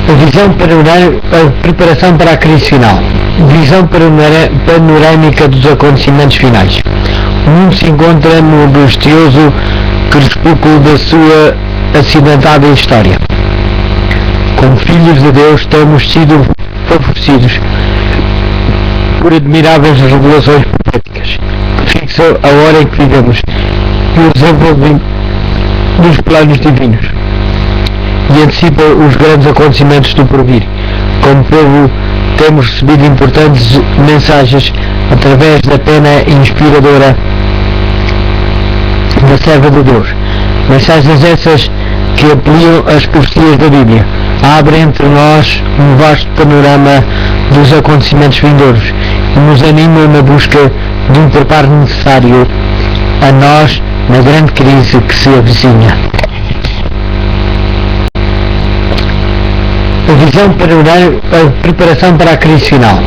A visão preparação para a crise final. Visão panorâmica dos acontecimentos finais. O mundo se encontra no angustioso crepúsculo da sua acidentada história. Como filhos de Deus temos sido favorecidos por admiráveis revelações proféticas que fixam a hora em que vivemos e o desenvolvimento dos planos divinos e antecipam os grandes acontecimentos do porvir. Como povo temos recebido importantes mensagens através da pena inspiradora da serva de Deus. Mensagens essas que ampliam as profecias da Bíblia, abrem entre nós um vasto panorama dos acontecimentos vindouros e nos animam na busca de um preparo necessário a nós na grande crise que se avizinha. A visão preparação para a crise final.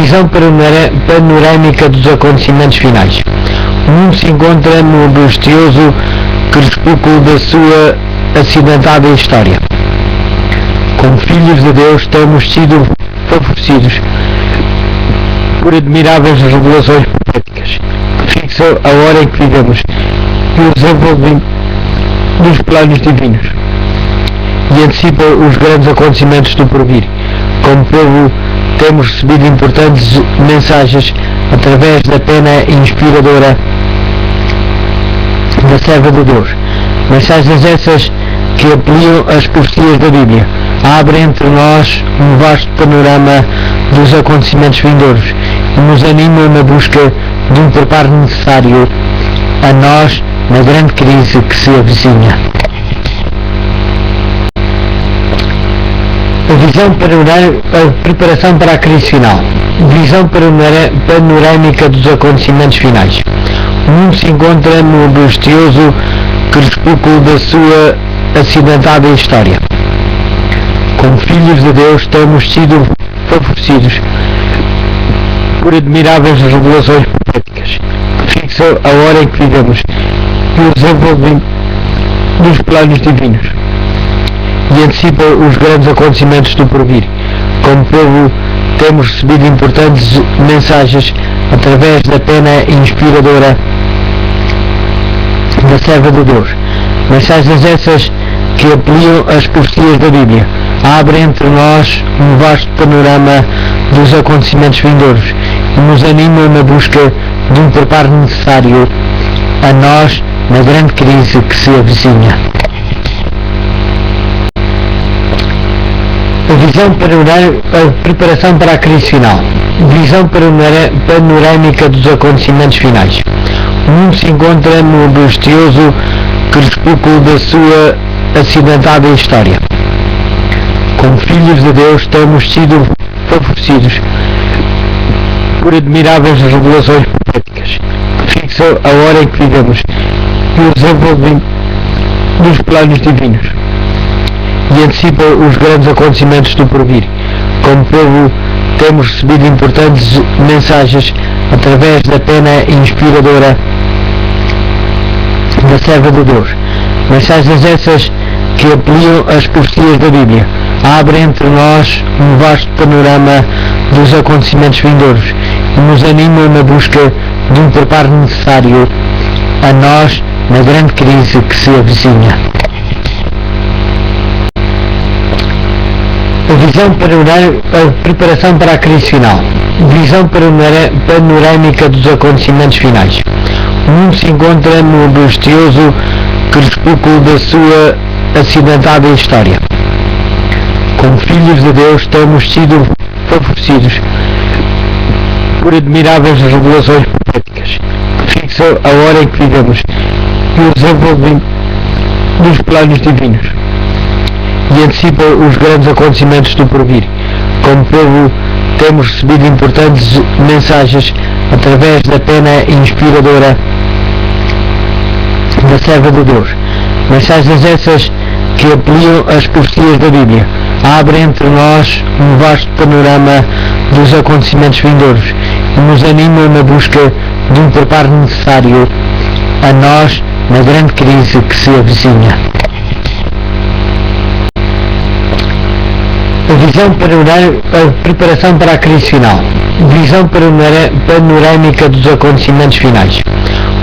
Visão panorâmica dos acontecimentos finais. O mundo se encontra no angustioso crepúsculo da sua acidentada história. Como filhos de Deus temos sido favorecidos por admiráveis revelações proféticas que fixam a hora em que vivemos e o desenvolvimento dos planos divinos e antecipam os grandes acontecimentos do porvir. Como povo temos recebido importantes mensagens através da pena inspiradora da serva de Deus. Mensagens essas que ampliam as profecias da Bíblia, abrem entre nós um vasto panorama dos acontecimentos vindouros e nos animam na busca de um preparo necessário a nós na grande crise que se avizinha. A visão preparação para a crise final. Visão panorâmica dos acontecimentos finais. O mundo se encontra no angustioso crepúsculo da sua acidentada história. Como filhos de Deus temos sido favorecidos por admiráveis revelações proféticas que fixam a hora em que vivemos e o desenvolvimento dos planos divinos e antecipam os grandes acontecimentos do porvir. Como povo temos recebido importantes mensagens através da pena inspiradora da serva de Deus. Mensagens essas que ampliam as profecias da Bíblia, abrem entre nós um vasto panorama dos acontecimentos vindouros e nos animam na busca de um preparo necessário a nós na grande crise que se avizinha. A visão preparação para a crise final. Visão panorâmica dos acontecimentos finais. O mundo se encontra no angustioso crepúsculo da sua acidentada história. Como filhos de Deus temos sido favorecidos por admiráveis revelações proféticas que fixam a hora em que vivemos e o desenvolvimento dos planos divinos e antecipam os grandes acontecimentos do porvir. Como povo temos recebido importantes mensagens através da pena inspiradora da serva de Deus. Mensagens essas que ampliam as profecias da Bíblia, abrem entre nós um vasto panorama dos acontecimentos vindouros e nos animam na busca de um preparo necessário a nós na grande crise que se avizinha. A visão preparação para a crise final. Visão panorâmica dos acontecimentos finais. O mundo se encontra no angustioso crepúsculo da sua acidentada história. Como filhos de Deus temos sido favorecidos por admiráveis revelações proféticas que fixam a hora em que vivemos e o desenvolvimento dos planos divinos e antecipam os grandes acontecimentos do porvir. Como povo temos recebido importantes mensagens através da pena inspiradora da serva de Deus. Mensagens essas que ampliam as profecias da Bíblia, abrem entre nós um vasto panorama dos acontecimentos vindouros e nos animam na busca de um preparo necessário a nós na grande crise que se avizinha. A A visão preparação para a crise final. Visão panorâmica dos acontecimentos finais.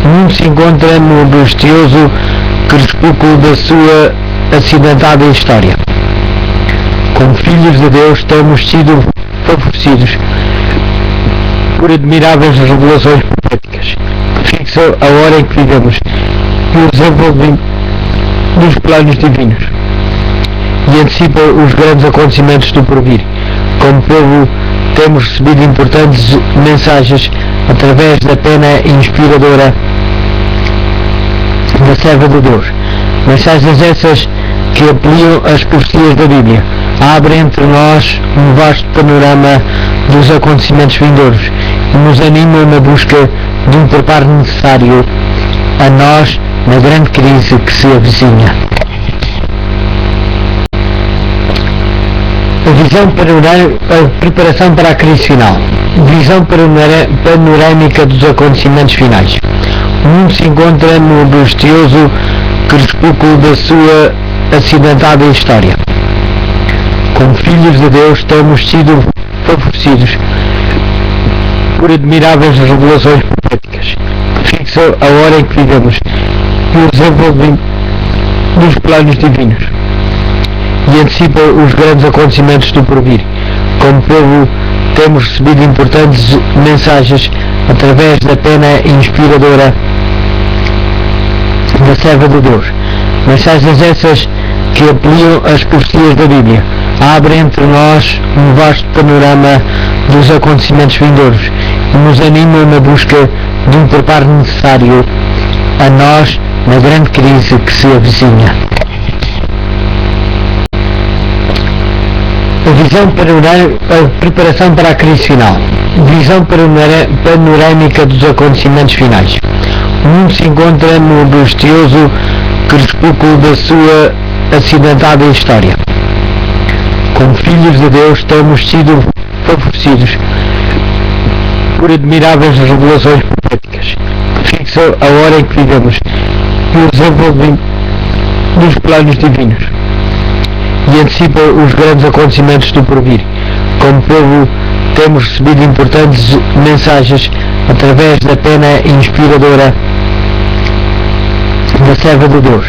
O mundo se encontra no angustioso crepúsculo da sua acidentada história. Como filhos de Deus temos sido favorecidos por admiráveis revelações proféticas que fixam a hora em que vivemos e o desenvolvimento dos planos divinos e antecipam os grandes acontecimentos do porvir. Como povo temos recebido importantes mensagens através da pena inspiradora da serva de Deus. Mensagens essas que ampliam as profecias da Bíblia, abrem entre nós um vasto panorama dos acontecimentos vindouros e nos animam na busca de um preparo necessário a nós na grande crise que se avizinha. A visão preparação para a crise final. Visão panorâmica dos acontecimentos finais. O mundo se encontra no angustioso crepúsculo da sua acidentada história. Como filhos de Deus temos sido favorecidos por admiráveis revelações proféticas que fixam a hora em que vivemos e o desenvolvimento dos planos divinos e antecipam os grandes acontecimentos do porvir. Como povo temos recebido importantes mensagens através da pena inspiradora da serva de Deus. Mensagens essas que ampliam as profecias da Bíblia, abrem entre nós um vasto panorama dos acontecimentos vindouros e nos animam na busca de um preparo necessário a nós na grande crise que se avizinha. A visão preparação para a crise final. Visão panorâmica dos acontecimentos finais. O mundo se encontra no angustioso crepúsculo da sua acidentada história. Como filhos de Deus temos sido favorecidos por admiráveis revelações proféticas que fixam a hora em que vivemos e o desenvolvimento dos planos divinos e antecipam os grandes acontecimentos do porvir. Como povo temos recebido importantes mensagens através da pena inspiradora da serva de Deus.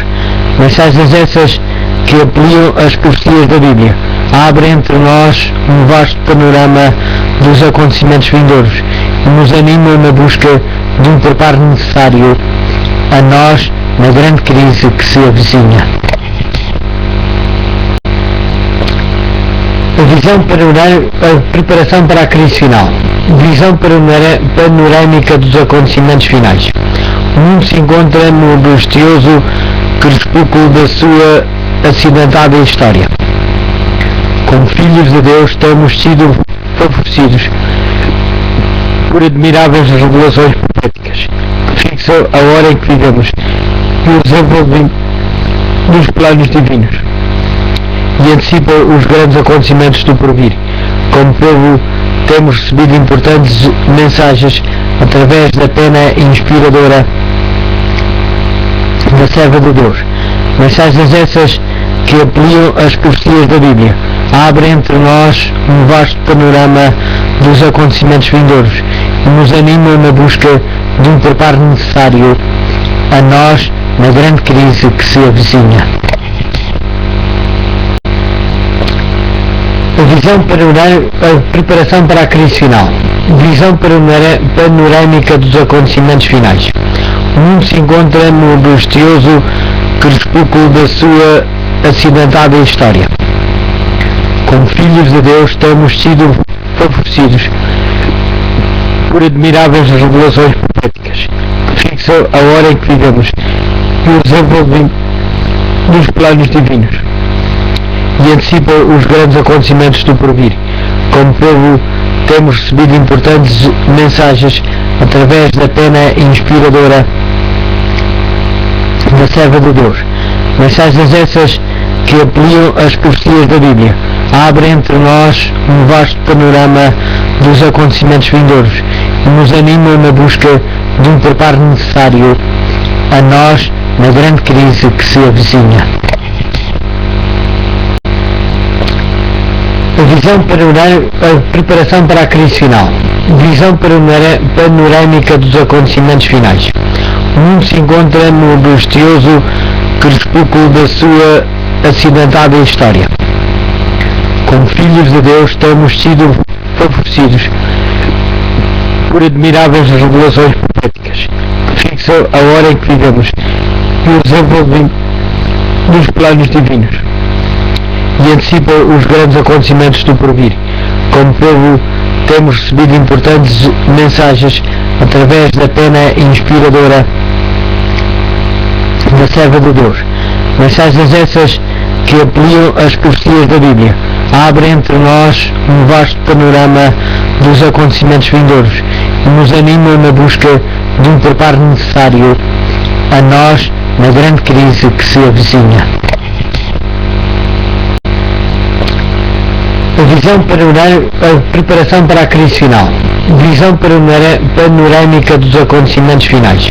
Mensagens essas que ampliam as profecias da Bíblia, abrem entre nós um vasto panorama dos acontecimentos vindouros e nos animam na busca de um preparo necessário a nós na grande crise que se avizinha. A visão preparação para a crise final. Visão panorâmica dos acontecimentos finais. O mundo se encontra no angustioso crepúsculo da sua acidentada história. Como filhos de Deus temos sido favorecidos por admiráveis revelações proféticas que fixam a hora em que vivemos e o desenvolvimento dos planos divinos e antecipam os grandes acontecimentos do porvir. Como povo temos recebido importantes mensagens através da pena inspiradora da serva de Deus. Mensagens essas que ampliam as profecias da Bíblia, abrem entre nós um vasto panorama dos acontecimentos vindouros e nos animam na busca de um preparo necessário a nós na grande crise que se avizinha. A visão preparação para a crise final. Visão panorâmica dos acontecimentos finais. O mundo se encontra no angustioso crepúsculo da sua acidentada história. Como filhos de Deus temos sido favorecidos por admiráveis revelações proféticas que fixam a hora em que vivemos e o desenvolvimento dos planos divinos e antecipam os grandes acontecimentos do porvir. Como povo temos recebido importantes mensagens através da pena inspiradora da serva de Deus. Mensagens essas que ampliam as profecias da Bíblia, abrem entre nós um vasto panorama dos acontecimentos vindouros e nos animam na busca de um preparo necessário a nós na grande crise que se avizinha. A Visão preparação para a crise final. Visão panorâmica dos acontecimentos finais. O mundo se encontra no angustioso crepúsculo da sua acidentada história. Como filhos de Deus temos sido favorecidos por admiráveis revelações proféticas que fixam a hora em que vivemos e o desenvolvimento dos planos divinos e antecipam os grandes acontecimentos do porvir. Como povo temos recebido importantes mensagens através da pena inspiradora da serva de Deus. Mensagens essas que ampliam as profecias da Bíblia, abrem entre nós um vasto panorama dos acontecimentos vindouros e nos animam na busca de um preparo necessário a nós na grande crise que se avizinha. A visão preparação para a crise final. Visão panorâmica dos acontecimentos finais.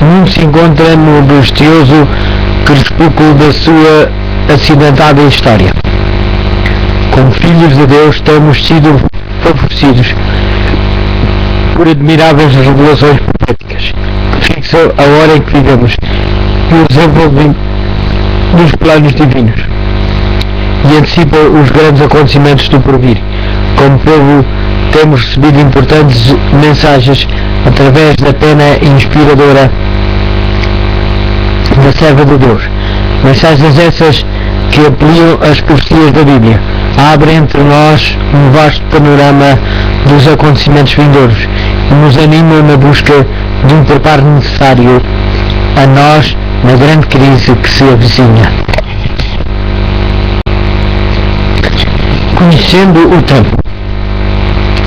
O mundo se encontra no angustioso crepúsculo da sua acidentada história. Como filhos de Deus temos sido favorecidos por admiráveis revelações proféticas que fixam a hora em que vivemos e o desenvolvimento dos planos divinos e antecipam os grandes acontecimentos do porvir. Como povo temos recebido importantes mensagens através da pena inspiradora da serva de Deus. Mensagens essas que ampliam as profecias da Bíblia, abrem entre nós um vasto panorama dos acontecimentos vindouros e nos animam na busca de um preparo necessário a nós na grande crise que se avizinha. Conhecendo o tempo.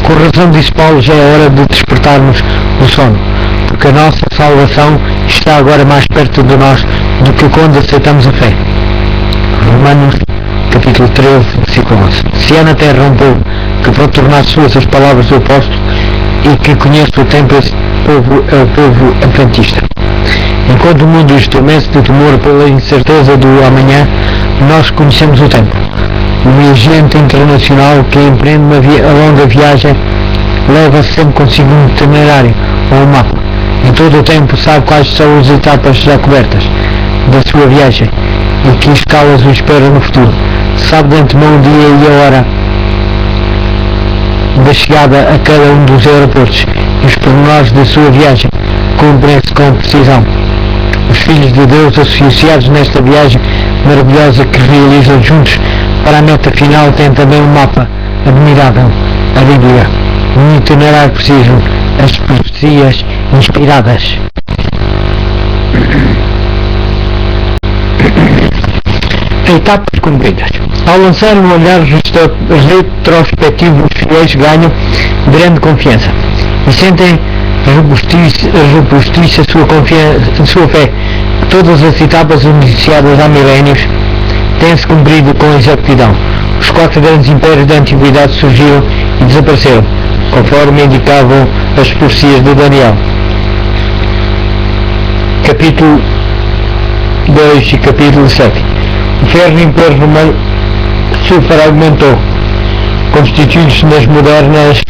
Com razão disse Paulo, já é hora de despertarmos do sono, porque a nossa salvação está agora mais perto de nós do que quando aceitamos a fé. Romanos capítulo 13, versículo 11. Se há na terra um povo que pode tornar suas as palavras do apóstolo e que conhece o tempo, esse povo é o povo adventista. Enquanto o mundo estremece de temor pela incerteza do amanhã, nós conhecemos o tempo. O viajante internacional que empreende uma longa viagem leva sempre consigo um itinerário ou um mapa. Em todo o tempo sabe quais são as etapas já cobertas da sua viagem e que escalas o espera no futuro. Sabe de antemão o dia e a hora da chegada a cada um dos aeroportos e os pormenores da sua viagem cumprem-se com precisão. Os filhos de Deus associados nesta viagem maravilhosa que realizam juntos para a meta final têm também um mapa admirável, a Bíblia, um itinerário preciso, as profecias inspiradas. Etapas cumpridas. Ao lançar um olhar retrospectivo, os fiéis ganham grande confiança e sentem robustiça sua fé. Todas as etapas iniciadas há milénios têm-se cumprido com exatidão. Os 4 grandes impérios da antiguidade surgiram e desapareceram, conforme indicavam as profecias de Daniel. Capítulo 2 e capítulo 7. O ferro império romano superaumentou, constituindo-se nas modernas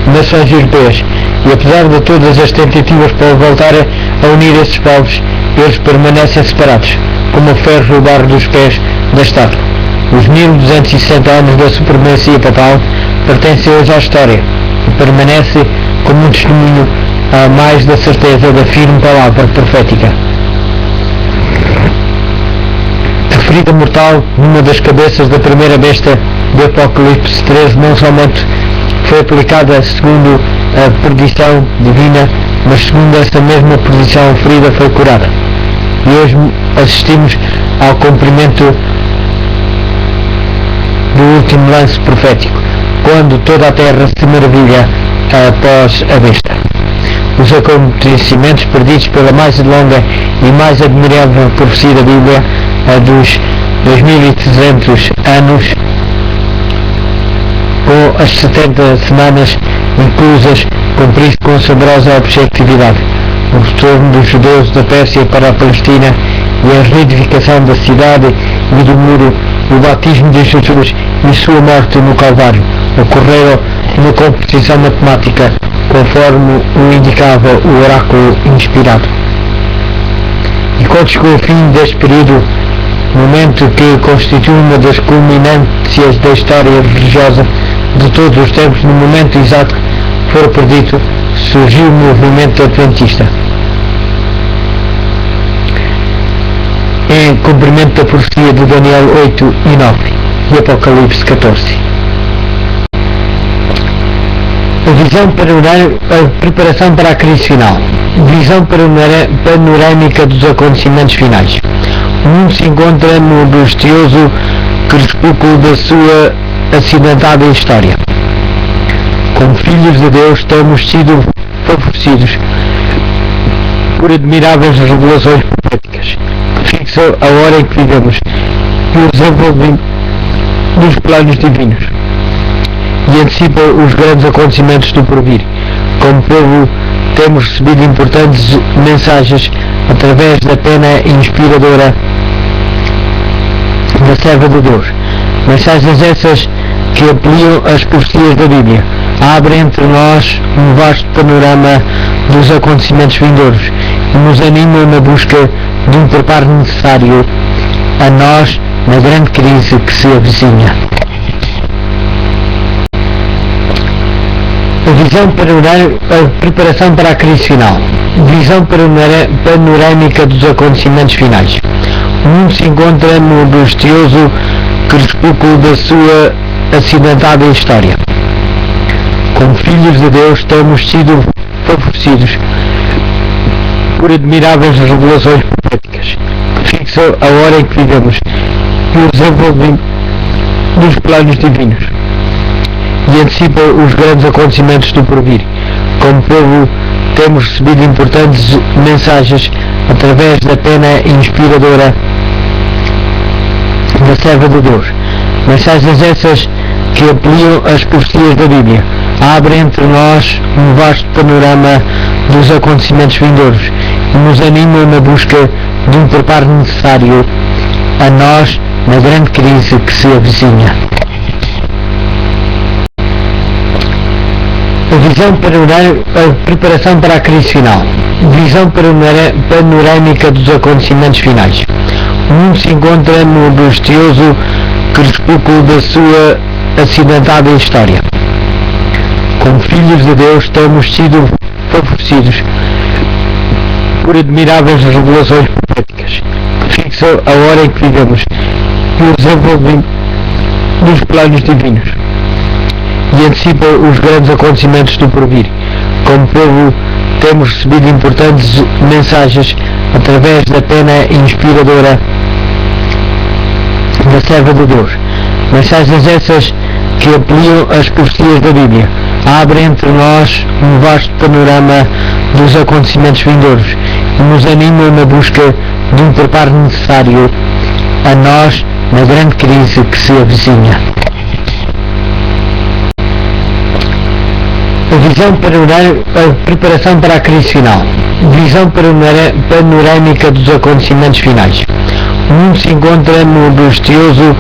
nações europeias, e apesar de todas as tentativas para voltar a unir esses povos, eles permanecem separados, como o ferro e o barro dos pés da estátua. Os 1260 anos da supremacia papal pertencem hoje à história e permanece como um testemunho a mais da certeza da firme palavra profética. A ferida mortal numa das cabeças da primeira besta do Apocalipse 13 não somente foi aplicada segundo a predição divina, mas segundo essa mesma predição a ferida foi curada. E hoje assistimos ao cumprimento do último lance profético, quando toda a terra se maravilha após a besta. Os acontecimentos preditos pela mais longa e mais admirável profecia da Bíblia, a dos 2300 anos, com as 70 semanas inclusas, cumprir-se com assombrosa objetividade. O retorno dos judeus da Pérsia para a Palestina e a reedificação da cidade e do muro o batismo de Jesus e sua morte no Calvário ocorreram na composição matemática, conforme o indicava o oráculo inspirado. E quando chegou o fim deste período, momento que constitui uma das culminâncias da história religiosa de todos os tempos, no momento exato que for predito, surgiu o movimento adventista, em cumprimento da profecia de Daniel 8 e 9 e Apocalipse 14. A visão a preparação para a crise final. Visão panorâmica dos acontecimentos finais. O mundo se encontra no angustioso crepúsculo da sua acidentada história. Como filhos de Deus temos sido favorecidos por admiráveis revelações proféticas que fixam a hora em que vivemos e o desenvolvimento dos planos divinos e antecipam os grandes acontecimentos do porvir. Como povo temos recebido importantes mensagens através da pena inspiradora da serva de Deus. Mensagens essas que ampliam as profecias da Bíblia, abrem entre nós um vasto panorama dos acontecimentos vindouros e nos animam na busca de um preparo necessário a nós na grande crise que se avizinha. A visão a preparação para a crise final. Visão panorâmica dos acontecimentos finais. O mundo se encontra no angustioso crepúsculo da sua acidentada história. Como filhos de Deus temos sido favorecidos por admiráveis revelações proféticas que fixam a hora em que vivemos e o desenvolvimento dos planos divinos e antecipam os grandes acontecimentos do porvir. Como povo temos recebido importantes mensagens através da pena inspiradora da serva de Deus. Mensagens essas que ampliam as profecias da Bíblia, abrem entre nós um vasto panorama dos acontecimentos vindouros e nos animam na busca de um preparo necessário a nós na grande crise que se avizinha. A visão a preparação para a crise final. Visão panorâmica dos acontecimentos finais. O mundo se encontra no angustioso crepúsculo da sua acidentada história. Como filhos de Deus temos sido favorecidos por por admiráveis revelações proféticas que fixam a hora em que vivemos e o desenvolvimento dos planos divinos e antecipam os grandes acontecimentos do porvir. Como povo temos recebido importantes mensagens através da pena inspiradora da serva de Deus. Mensagens essas que ampliam as profecias da Bíblia, abrem entre nós um vasto panorama dos acontecimentos vindouros e nos animam na busca de um preparo necessário a nós na grande crise que se avizinha. A visão a preparação para a crise final. Visão panorâmica dos acontecimentos finais. O mundo se encontra no angustioso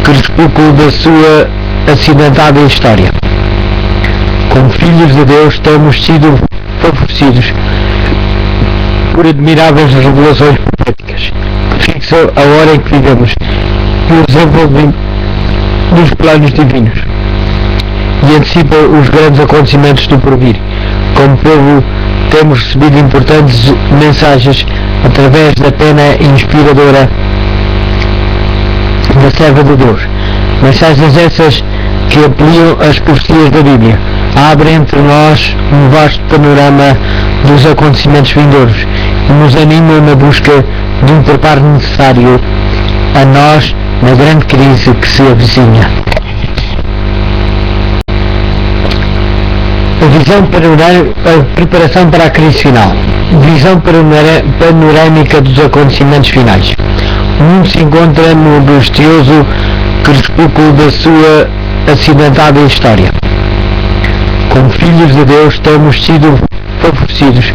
crepúsculo da sua acidentada história. Como filhos de Deus temos sido favorecidos por admiráveis revelações proféticas que fixam a hora em que vivemos e o desenvolvimento dos planos divinos e antecipam os grandes acontecimentos do porvir. Como povo temos recebido importantes mensagens através da pena inspiradora da serva de Deus. Mensagens essas que ampliam as profecias da Bíblia, abrem entre nós um vasto panorama dos acontecimentos vindouros e nos animam na busca de um preparo necessário a nós na grande crise que se avizinha. A visão a preparação para a crise final. Visão panorâmica dos acontecimentos finais. O mundo se encontra no angustioso crepúsculo da sua acidentada história. Como filhos de Deus temos sido favorecidos por admiráveis revelações proféticas e o desenvolvimento dos planos divinos e antecipam os grandes acontecimentos do porvir. Como povo temos recebido importantes mensagens através da pena inspiradora da serva de Deus. Mensagens essas que ampliam as profecias da Bíblia, abrem entre nós um vasto panorama dos acontecimentos vindouros e nos animam na busca de um preparo necessário a nós na grande crise que se avizinha. A visão a preparação para a crise final. Visão panorâmica dos acontecimentos finais. O mundo se encontra no angustioso crepúsculo da sua acidentada história. Como filhos de Deus temos sido favorecidos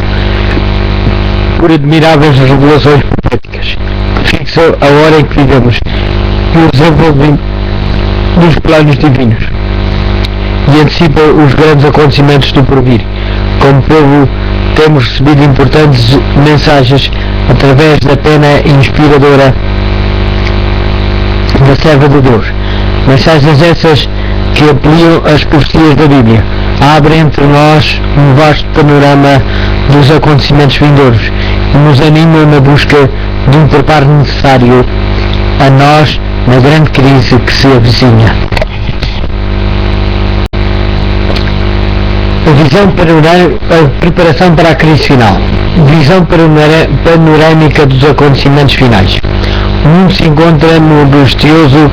por admiráveis revelações proféticas que fixam a hora em que vivemos que o desenvolvem dos planos divinos e antecipa os grandes acontecimentos do porvir. Como povo, temos recebido importantes mensagens através da pena inspiradora da serva de Deus. Mensagens essas que ampliam as profecias da Bíblia, abrem entre nós um vasto panorama dos acontecimentos vindouros e nos animam na busca de um preparo necessário a nós na grande crise que se avizinha. A visão a preparação para a crise final. Visão panorâmica dos acontecimentos finais. O mundo se encontra no angustioso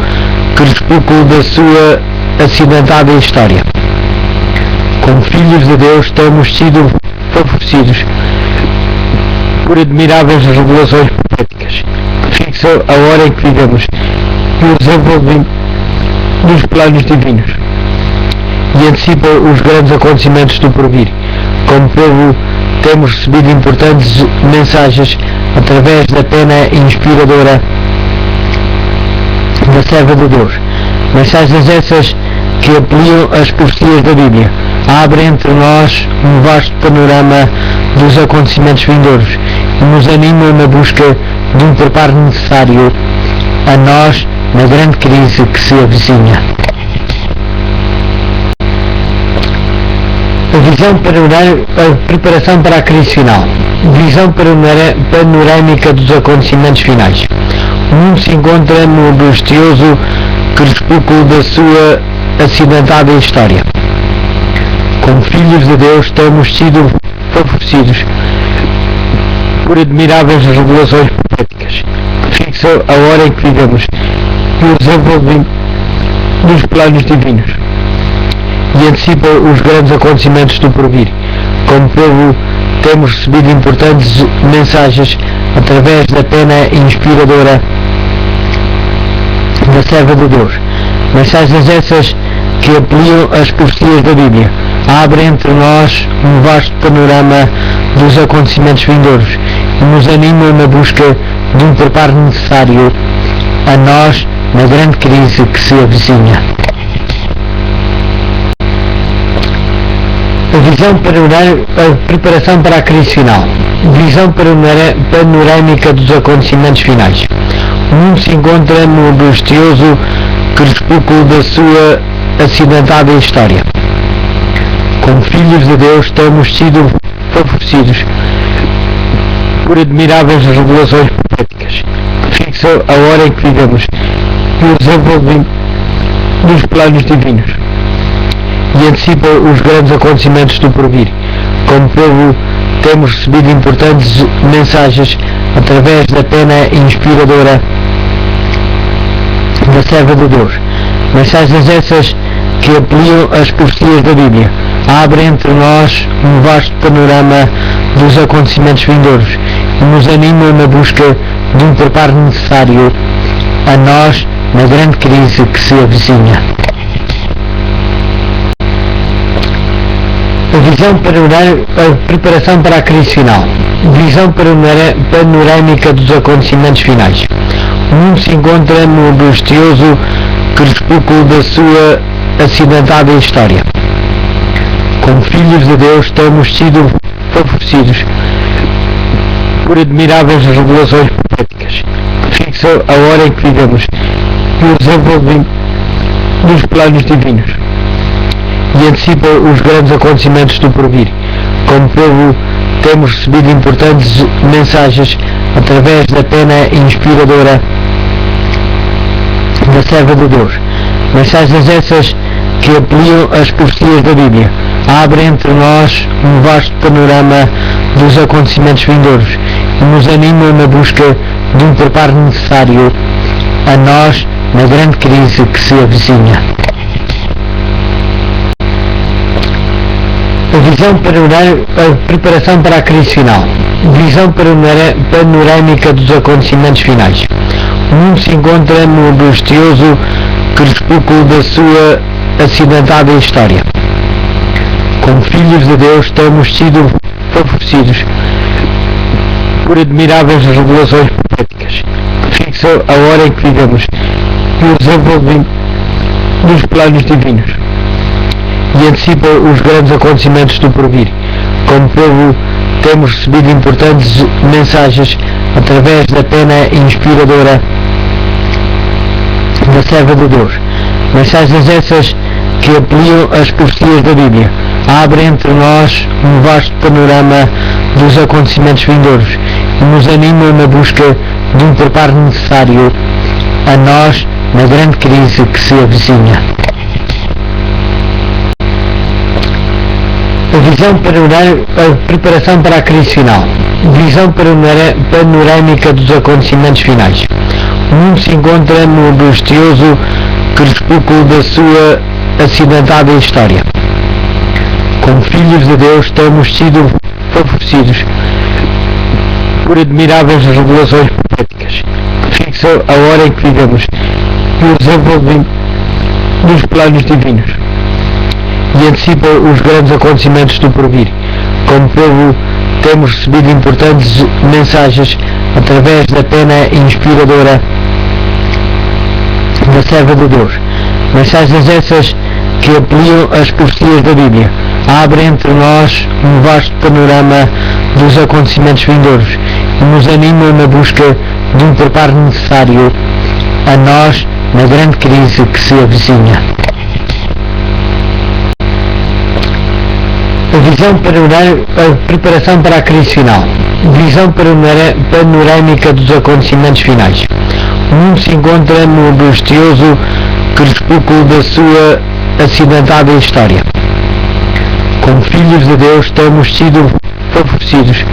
crepúsculo da sua acidentada história. Como filhos de Deus temos sido favorecidos por admiráveis revelações proféticas que fixam a hora em que vivemos e o desenvolvem dos planos divinos e antecipa os grandes acontecimentos do porvir. Como povo, temos recebido importantes mensagens através da pena inspiradora da serva de Deus. Mensagens essas que ampliam as profecias da Bíblia, abrem entre nós um vasto panorama dos acontecimentos vindouros e nos animam na busca de um preparo necessário a nós na grande crise que se avizinha. A visão a preparação para a crise final. Visão panorâmica dos acontecimentos finais. O mundo se encontra no angustioso crepúsculo da sua acidentada história. Como filhos de Deus temos sido favorecidos por admiráveis revelações proféticas que fixam a hora em que vivemos e o desenvolvem dos planos divinos e antecipa os grandes acontecimentos do porvir. Como povo, temos recebido importantes mensagens através da pena inspiradora da serva de Deus. Mensagens essas que ampliam as profecias da Bíblia, abrem entre nós um vasto panorama dos acontecimentos vindouros e nos animam na busca de um preparo necessário a nós na grande crise que se avizinha. A visão a preparação para a crise final. Visão panorâmica dos acontecimentos finais. O mundo se encontra no angustioso crepúsculo da sua acidentada história. Como filhos de Deus temos sido favorecidos por admiráveis revelações proféticas que fixam a hora em que vivemos e o desenvolvem dos planos divinos e antecipa os grandes acontecimentos do porvir. Como povo, temos recebido importantes mensagens através da pena inspiradora da serva de Deus. Mensagens essas que ampliam as profecias da Bíblia, abrem entre nós um vasto panorama dos acontecimentos vindouros e nos animam na busca de um preparo necessário a nós na grande crise que se avizinha. A visão a preparação para a crise final. Visão panorâmica dos acontecimentos finais. O mundo se encontra no angustioso crepúsculo da sua acidentada história. Como filhos de Deus temos sido favorecidos por admiráveis revelações proféticas que fixam a hora em que vivemos e o desenvolvem dos planos divinos e antecipa os grandes acontecimentos do porvir. Como povo, temos recebido importantes mensagens através da pena inspiradora da serva de Deus. Mensagens essas que ampliam as profecias da Bíblia, abrem entre nós um vasto panorama dos acontecimentos vindouros e nos animam na busca de um preparo necessário a nós na grande crise que se avizinha. A visão a preparação para a crise final. Visão panorâmica dos acontecimentos finais. O mundo se encontra no angustioso crepúsculo da sua acidentada história. Como filhos de Deus temos sido favorecidos por admiráveis revelações proféticas que fixam a hora em que vivemos e o desenvolvimento dos planos divinos, e antecipa os grandes acontecimentos do porvir. Como povo, temos recebido importantes mensagens através da pena inspiradora da serva de Deus. Mensagens essas que ampliam as profecias da Bíblia, abrem entre nós um vasto panorama dos acontecimentos vindouros e nos animam na busca de um preparo necessário a nós na grande crise que se avizinha. A visão a preparação para a crise final. Visão panorâmica dos acontecimentos finais. O mundo se encontra no angustioso crepúsculo da sua acidentada história. Como filhos de Deus temos sido favorecidos por admiráveis revelações proféticas que fixam a hora em que vivemos e o desenvolvimento dos planos divinos, e antecipa os grandes acontecimentos do porvir. Como povo, temos recebido importantes mensagens através da pena inspiradora da serva de Deus. Mensagens essas que ampliam as profecias da Bíblia, abrem entre nós um vasto panorama dos acontecimentos vindouros e nos animam na busca de um preparo necessário a nós na grande crise que se avizinha. A visão a preparação para a crise final. Visão panorâmica dos acontecimentos finais. O mundo se encontra no angustioso crepúsculo da sua acidentada história. Como filhos de Deus temos sido favorecidos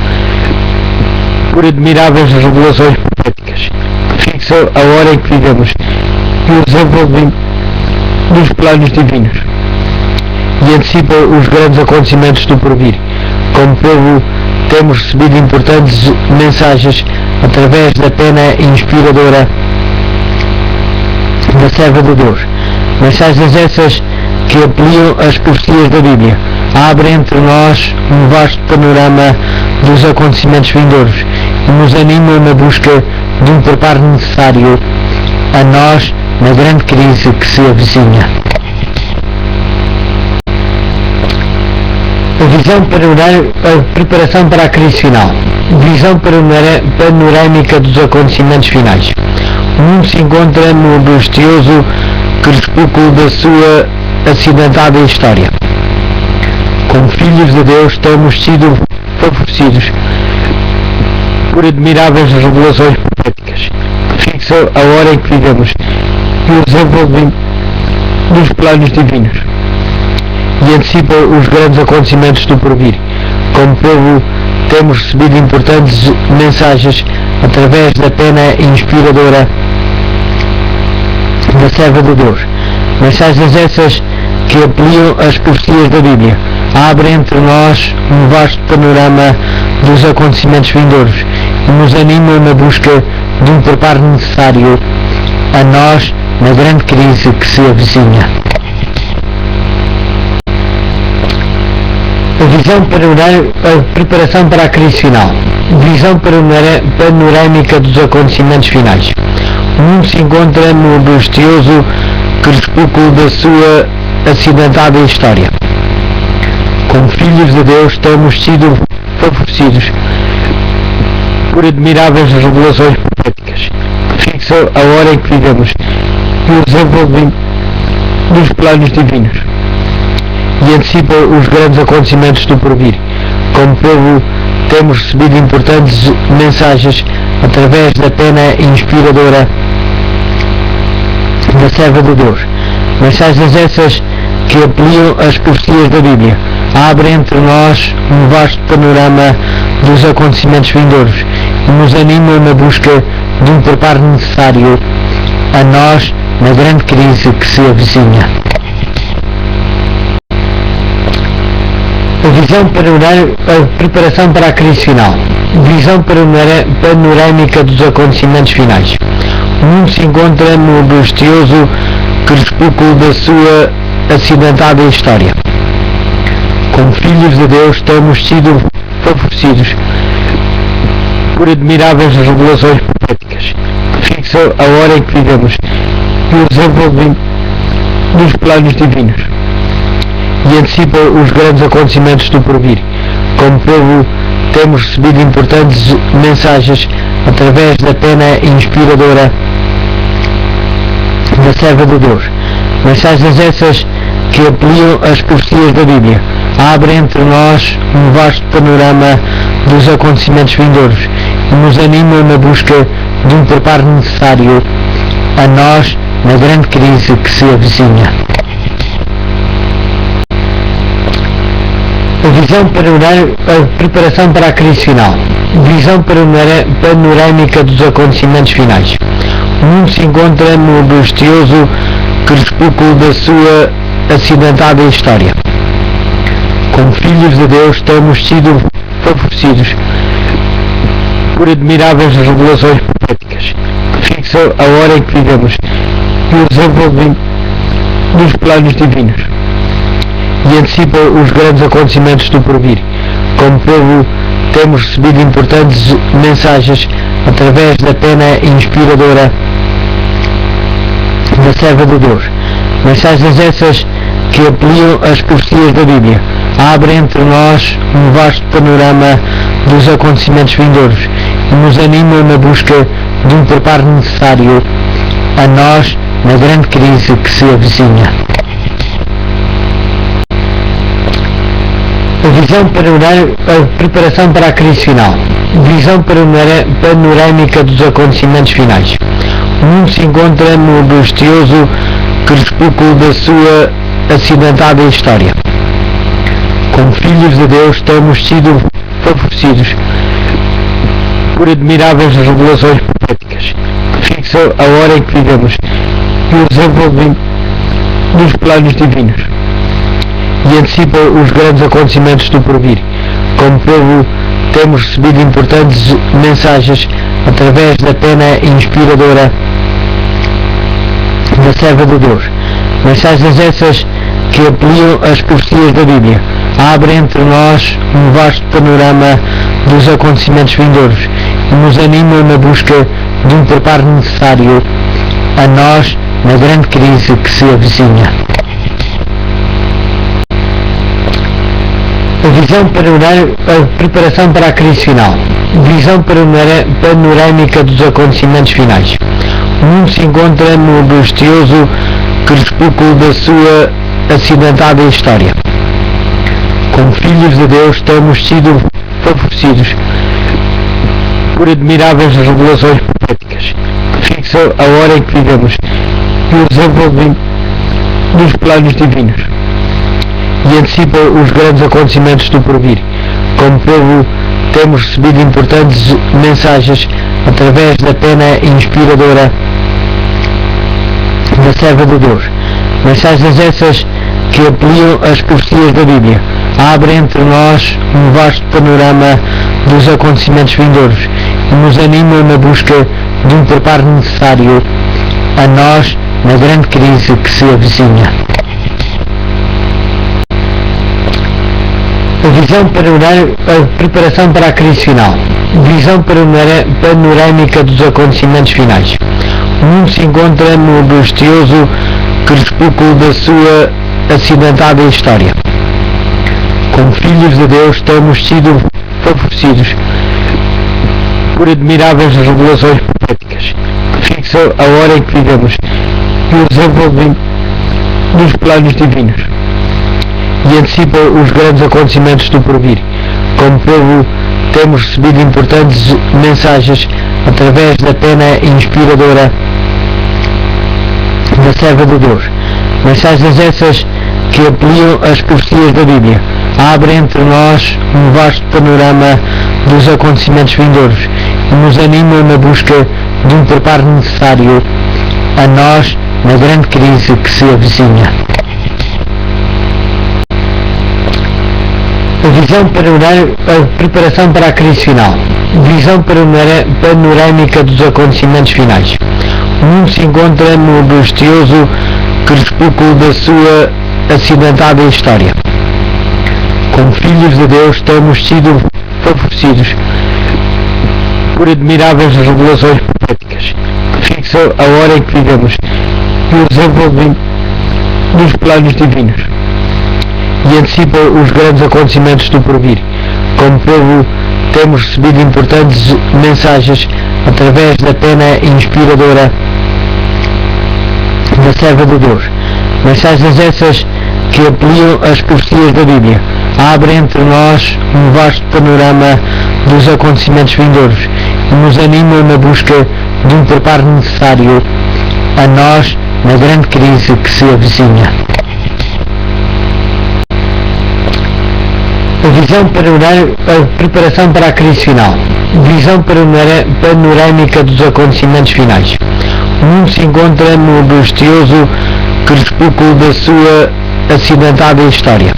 por admiráveis revelações proféticas que fixam a hora em que vivemos e o desenvolvimento dos planos divinos, e antecipa os grandes acontecimentos do porvir. Como povo, temos recebido importantes mensagens através da pena inspiradora da serva de Deus. Mensagens essas que ampliam as profecias da Bíblia, abrem entre nós um vasto panorama dos acontecimentos vindouros e nos animam na busca de um preparo necessário a nós na grande crise que se avizinha. A visão a preparação para a crise final. Visão panorâmica dos acontecimentos finais. O mundo se encontra no angustioso crepúsculo da sua acidentada história. Como filhos de Deus temos sido favorecidos por admiráveis revelações proféticas que fixam a hora em que vivemos e o desenvolvimento dos planos divinos, e antecipa os grandes acontecimentos do porvir. Como povo, temos recebido importantes mensagens através da pena inspiradora da serva de Deus. Mensagens essas que ampliam as profecias da Bíblia, abrem entre nós um vasto panorama dos acontecimentos vindouros e nos animam na busca de um preparo necessário a nós na grande crise que se avizinha. A visão a preparação para a crise final. Visão panorâmica dos acontecimentos finais. O mundo se encontra no angustioso crepúsculo da sua acidentada história. Como filhos de Deus temos sido favorecidos por admiráveis revelações proféticas que fixam a hora em que vivemos e o desenvolvimento dos planos divinos, e antecipa os grandes acontecimentos do porvir. Como povo, temos recebido importantes mensagens através da pena inspiradora da serva de Deus. Mensagens essas que ampliam as profecias da Bíblia, abrem entre nós um vasto panorama dos acontecimentos vindouros e nos animam na busca de um preparo necessário a nós na grande crise que se avizinha. A visão a preparação para a crise final. Visão panorâmica dos acontecimentos finais. O mundo se encontra no angustioso crepúsculo da sua acidentada história. Como filhos de Deus temos sido favorecidos por admiráveis revelações proféticas que fixam a hora em que vivemos e o desenvolvimento dos planos divinos, e antecipa os grandes acontecimentos do porvir. Como povo, temos recebido importantes mensagens através da pena inspiradora da serva de Deus. Mensagens essas que ampliam as profecias da Bíblia, abrem entre nós um vasto panorama dos acontecimentos vindouros e nos animam na busca de um preparo necessário a nós na grande crise que se avizinha. A visão a preparação para a crise final. Visão panorâmica dos acontecimentos finais. O mundo se encontra no angustioso crepúsculo da sua acidentada história. Como filhos de Deus temos sido favorecidos por admiráveis revelações proféticas que fixam a hora em que vivemos e o desenvolvimento dos planos divinos, e antecipa os grandes acontecimentos do porvir. Como povo, temos recebido importantes mensagens através da pena inspiradora da serva de Deus. Mensagens essas que ampliam as profecias da Bíblia, abrem entre nós um vasto panorama dos acontecimentos vindouros e nos animam na busca de um preparo necessário a nós na grande crise que se avizinha. A preparação para a crise final. Visão panorâmica dos acontecimentos finais. O mundo se encontra no angustioso crepúsculo da sua acidentada história. Como filhos de Deus temos sido favorecidos por admiráveis revelações proféticas que fixam a hora em que vivemos e o desenvolvimento dos planos divinos, e antecipa os grandes acontecimentos do porvir. Como povo, temos recebido importantes mensagens através da pena inspiradora da serva de Deus. Mensagens essas que ampliam as profecias da Bíblia, abrem entre nós um vasto panorama dos acontecimentos vindouros e nos animam na busca de um preparo necessário a nós na grande crise que se avizinha. A preparação para a crise final. Visão panorâmica dos acontecimentos finais. O mundo se encontra no angustioso crepúsculo da sua acidentada história. Como filhos de Deus temos sido favorecidos por admiráveis revelações proféticas que fixam a hora em que vivemos e o desenvolvimento dos planos divinos, e antecipa os grandes acontecimentos do porvir. Como povo, temos recebido importantes mensagens através da pena inspiradora da serva de Deus. Mensagens essas que ampliam as profecias da Bíblia, abrem entre nós um vasto panorama dos acontecimentos vindouros e nos animam na busca de um preparo necessário a nós na grande crise que se avizinha. A preparação para a crise final. Visão panorâmica dos acontecimentos finais. O mundo se encontra no angustioso crepúsculo da sua acidentada história. Como filhos de Deus temos sido favorecidos por admiráveis revelações proféticas que fixam a hora em que vivemos e o desenvolvimento dos planos divinos, e antecipa os grandes acontecimentos do porvir. Como povo, temos recebido importantes mensagens através da pena inspiradora da serva de Deus. Mensagens essas que ampliam as profecias da Bíblia, abrem entre nós um vasto panorama dos acontecimentos vindouros e nos animam na busca de um preparo necessário a nós na grande crise que se avizinha. A preparação para a crise final. Visão panorâmica dos acontecimentos finais. O mundo se encontra no angustioso crepúsculo da sua acidentada história. Como filhos de Deus temos sido favorecidos por admiráveis revelações proféticas que fixam a hora em que vivemos e o desenvolvimento dos planos divinos, e antecipa os grandes acontecimentos do porvir. Como povo, temos recebido importantes mensagens através da pena inspiradora da serva de Deus. Mensagens essas que ampliam as profecias da Bíblia, abrem entre nós um vasto panorama dos acontecimentos vindouros e nos animam na busca de um preparo necessário a nós na grande crise que se avizinha. A visão a preparação para a crise final. Visão panorâmica dos acontecimentos finais. O mundo se encontra no angustioso crepúsculo da sua acidentada história.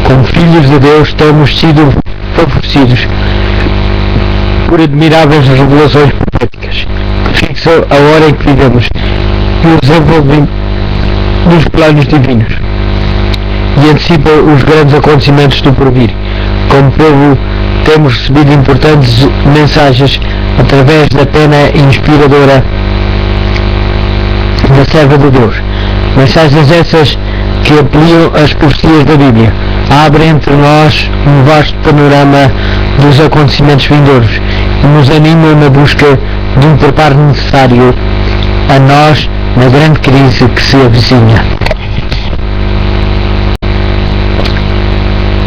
Como filhos de Deus temos sido favorecidos por admiráveis revelações proféticas que fixam a hora em que vivemos e o desenvolvimento dos planos divinos, e antecipa os grandes acontecimentos do porvir. Como povo, temos recebido importantes mensagens através da pena inspiradora da serva de Deus. Mensagens essas que ampliam as profecias da Bíblia, abrem entre nós um vasto panorama dos acontecimentos vindouros e nos animam na busca de um preparo necessário a nós na grande crise que se avizinha.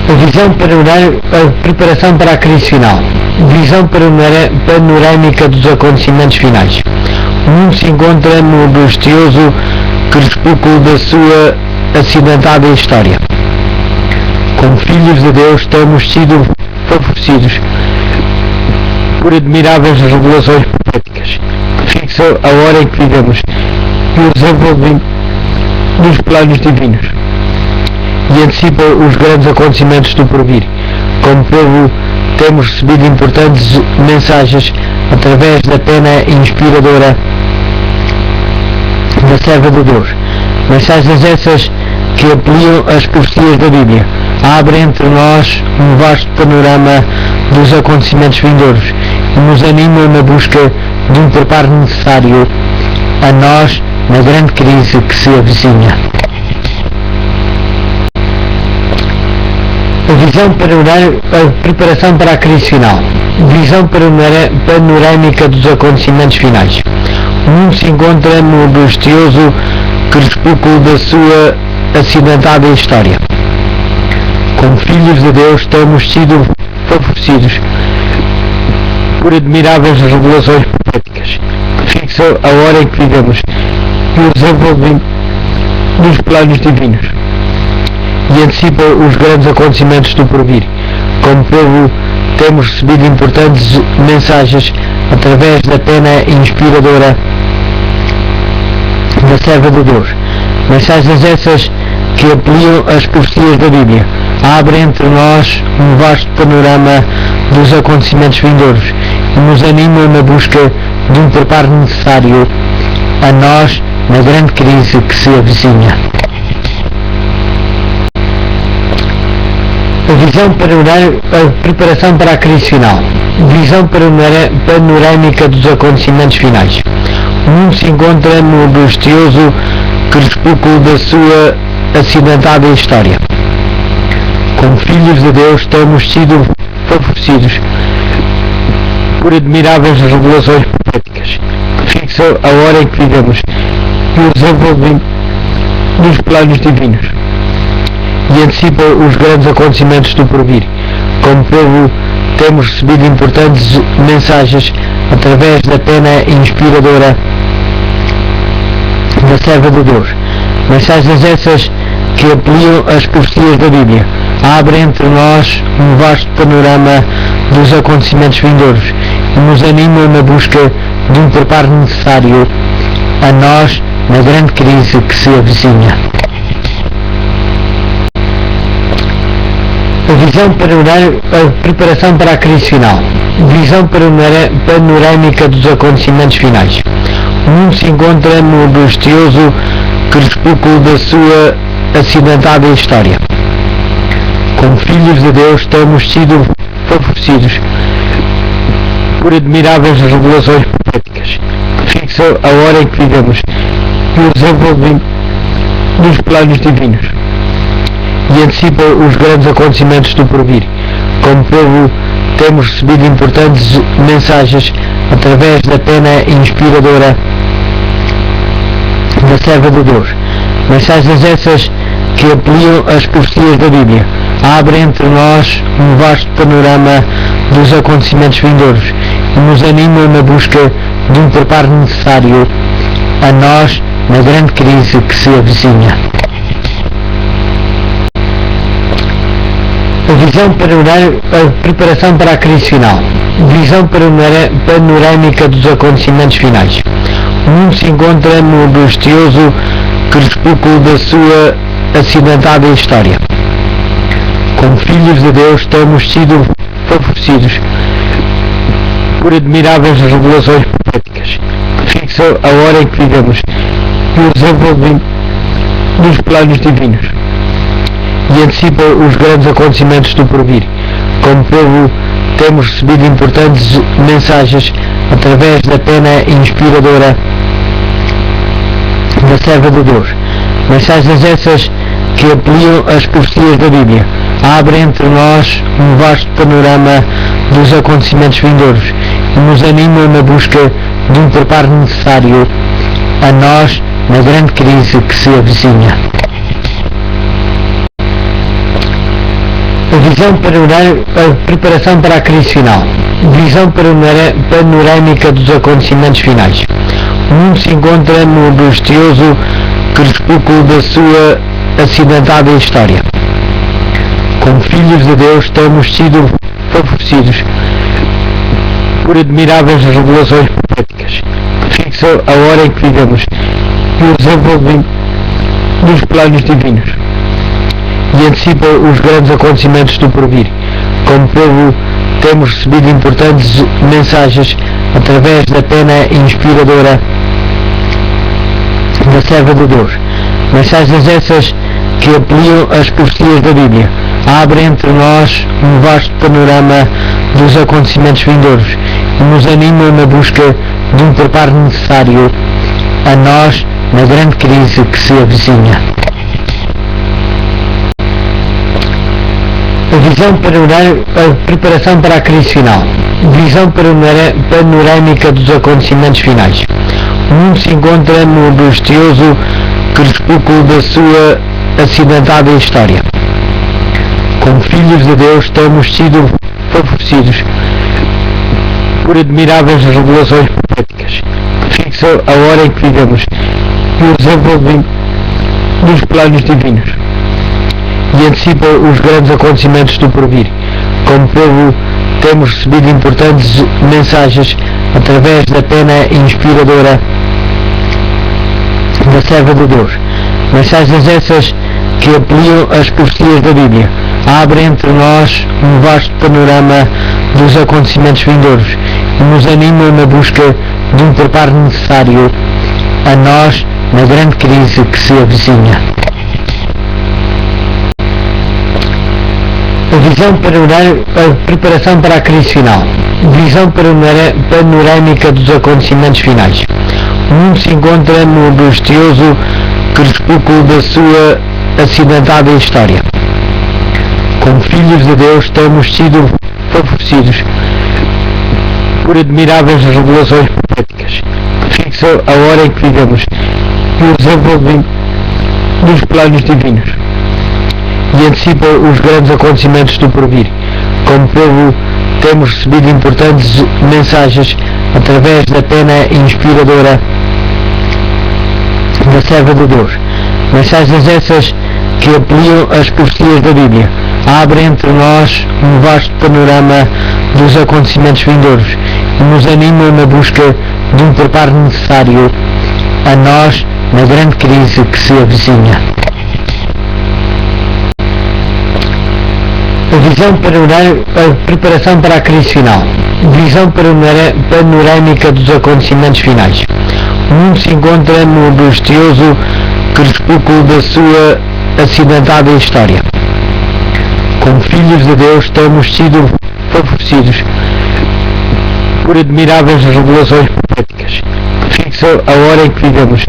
A preparação para a crise final. Visão panorâmica dos acontecimentos finais. O mundo se encontra no angustioso crepúsculo da sua acidentada história. Como filhos de Deus temos sido favorecidos por admiráveis revelações proféticas que fixam a hora em que vivemos e o desenvolvimento dos planos divinos, e antecipa os grandes acontecimentos do porvir. Como povo, temos recebido importantes mensagens através da pena inspiradora da serva de Deus. Mensagens essas que ampliam as profecias da Bíblia, abrem entre nós um vasto panorama dos acontecimentos vindouros e nos animam na busca de um preparo necessário a nós na grande crise que se avizinha. A preparação para a crise final. Visão panorâmica dos acontecimentos finais. O mundo se encontra no angustioso crepúsculo da sua acidentada história. Como filhos de Deus temos sido favorecidos por admiráveis revelações proféticas que fixam a hora em que vivemos e o desenvolvimento dos planos divinos, e antecipa os grandes acontecimentos do porvir. Como povo, temos recebido importantes mensagens através da pena inspiradora da serva de Deus. Mensagens essas que ampliam as profecias da Bíblia, abrem entre nós um vasto panorama dos acontecimentos vindouros e nos animam na busca de um preparo necessário a nós na grande crise que se avizinha. A preparação para a crise final. Visão panorâmica dos acontecimentos finais. O mundo se encontra no angustioso crepúsculo da sua acidentada história. Como filhos de Deus temos sido favorecidos por por admiráveis revelações proféticas que fixam a hora em que vivemos e o desenvolvimento dos planos divinos e antecipa os grandes acontecimentos do porvir. Como povo, temos recebido importantes mensagens através da pena inspiradora da serva de Deus. Mensagens essas que ampliam as profecias da Bíblia, abrem entre nós um vasto panorama dos acontecimentos vindouros e nos animam na busca de um preparo necessário a nós na grande crise que se avizinha. A preparação para a crise final. Visão panorâmica dos acontecimentos finais. O mundo se encontra no angustioso crepúsculo da sua acidentada história. Como filhos de Deus temos sido favorecidos por admiráveis revelações proféticas que fixam a hora em que vivemos e o desenvolvimento dos planos divinos, e antecipa os grandes acontecimentos do porvir. Como povo, temos recebido importantes mensagens através da pena inspiradora da serva de Deus. Mensagens essas que ampliam as profecias da Bíblia, abrem entre nós um vasto panorama dos acontecimentos vindouros e nos animam na busca de um preparo necessário a nós na grande crise que se avizinha. A visão a preparação para a crise final. Visão panorâmica dos acontecimentos finais. O mundo se encontra no angustioso crepúsculo da sua acidentada história. Como filhos de Deus, temos sido favorecidos por admiráveis revelações proféticas que fixam a hora em que vivemos e o desenvolvimento dos planos divinos, e antecipam os grandes acontecimentos do porvir. Como povo, temos recebido importantes mensagens através da pena inspiradora da serva de Deus. Mensagens essas que ampliam as profecias da Bíblia, abrem entre nós um vasto panorama dos acontecimentos vindouros e nos animam na busca de um preparo necessário a nós na grande crise que se avizinha. A visão a preparação para a crise final. Visão panorâmica dos acontecimentos finais. O mundo se encontra no angustioso crepúsculo da sua acidentada história. Como filhos de Deus, temos sido favorecidos por admiráveis revelações proféticas que fixam a hora em que vivemos e o desenvolvimento dos planos divinos, e antecipam os grandes acontecimentos do porvir. Como povo, temos recebido importantes mensagens através da pena inspiradora da serva de Deus. Mensagens essas que ampliam as profecias da Bíblia, abrem entre nós um vasto panorama dos acontecimentos vindouros e nos animam na busca de um preparo necessário a nós na grande crise que se avizinha. A visão a preparação para a crise final. Visão panorâmica dos acontecimentos finais. O mundo se encontra no angustioso crepúsculo da sua acidentada história. Como filhos de Deus, temos sido favorecidos por admiráveis revelações proféticas que fixam a hora em que vivemos e o desenvolvimento dos planos divinos, e antecipam os grandes acontecimentos do porvir. Como povo, temos recebido importantes mensagens através da pena inspiradora da serva de Deus. Mensagens essas que ampliam as profecias da Bíblia, abrem entre nós um vasto panorama dos acontecimentos vindouros e nos animam na busca de um preparo necessário a nós na grande crise que se avizinha. A visão a preparação para a crise final. Visão panorâmica dos acontecimentos finais. O mundo se encontra no angustioso crepúsculo da sua acidentada história. Como filhos de Deus, temos sido favorecidos por admiráveis revelações proféticas que fixam a hora em que vivemos e o desenvolvimento dos planos divinos, e antecipam os grandes acontecimentos do porvir. Como povo, temos recebido importantes mensagens através da pena inspiradora da serva de Deus. Mensagens essas que ampliam as profecias da Bíblia, abrem entre nós um vasto panorama dos acontecimentos vindouros e nos animam na busca de um preparo necessário a nós na grande crise que se avizinha. A visão a preparação para a crise final. Visão panorâmica dos acontecimentos finais. O mundo se encontra no angustioso crepúsculo da sua acidentada história. Como filhos de Deus, temos sido favorecidos por admiráveis revelações proféticas que fixam a hora em que vivemos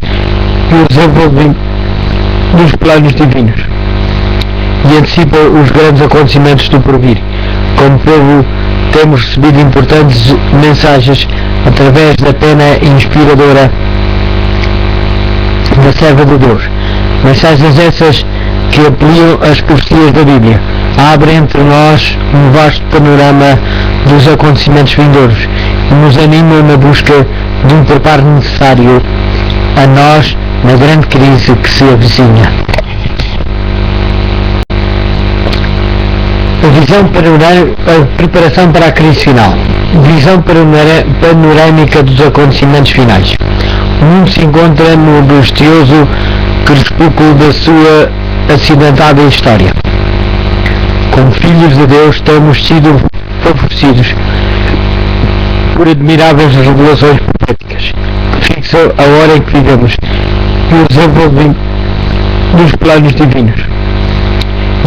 e e o desenvolvimento dos planos divinos, e antecipa os grandes acontecimentos do porvir. Como povo, temos recebido importantes mensagens através da pena inspiradora da serva de Deus. Mensagens essas que ampliam as profecias da Bíblia, abrem entre nós um vasto panorama dos acontecimentos vindouros e nos animam na busca de um preparo necessário a nós na grande crise que se avizinha. A visão a preparação para a crise final. Visão panorâmica dos acontecimentos finais. O mundo se encontra no angustioso crepúsculo da sua acidentada história. Como filhos de Deus, temos sido favorecidos por admiráveis revelações proféticas que fixam a hora em que vivemos e o desenvolvimento dos planos divinos,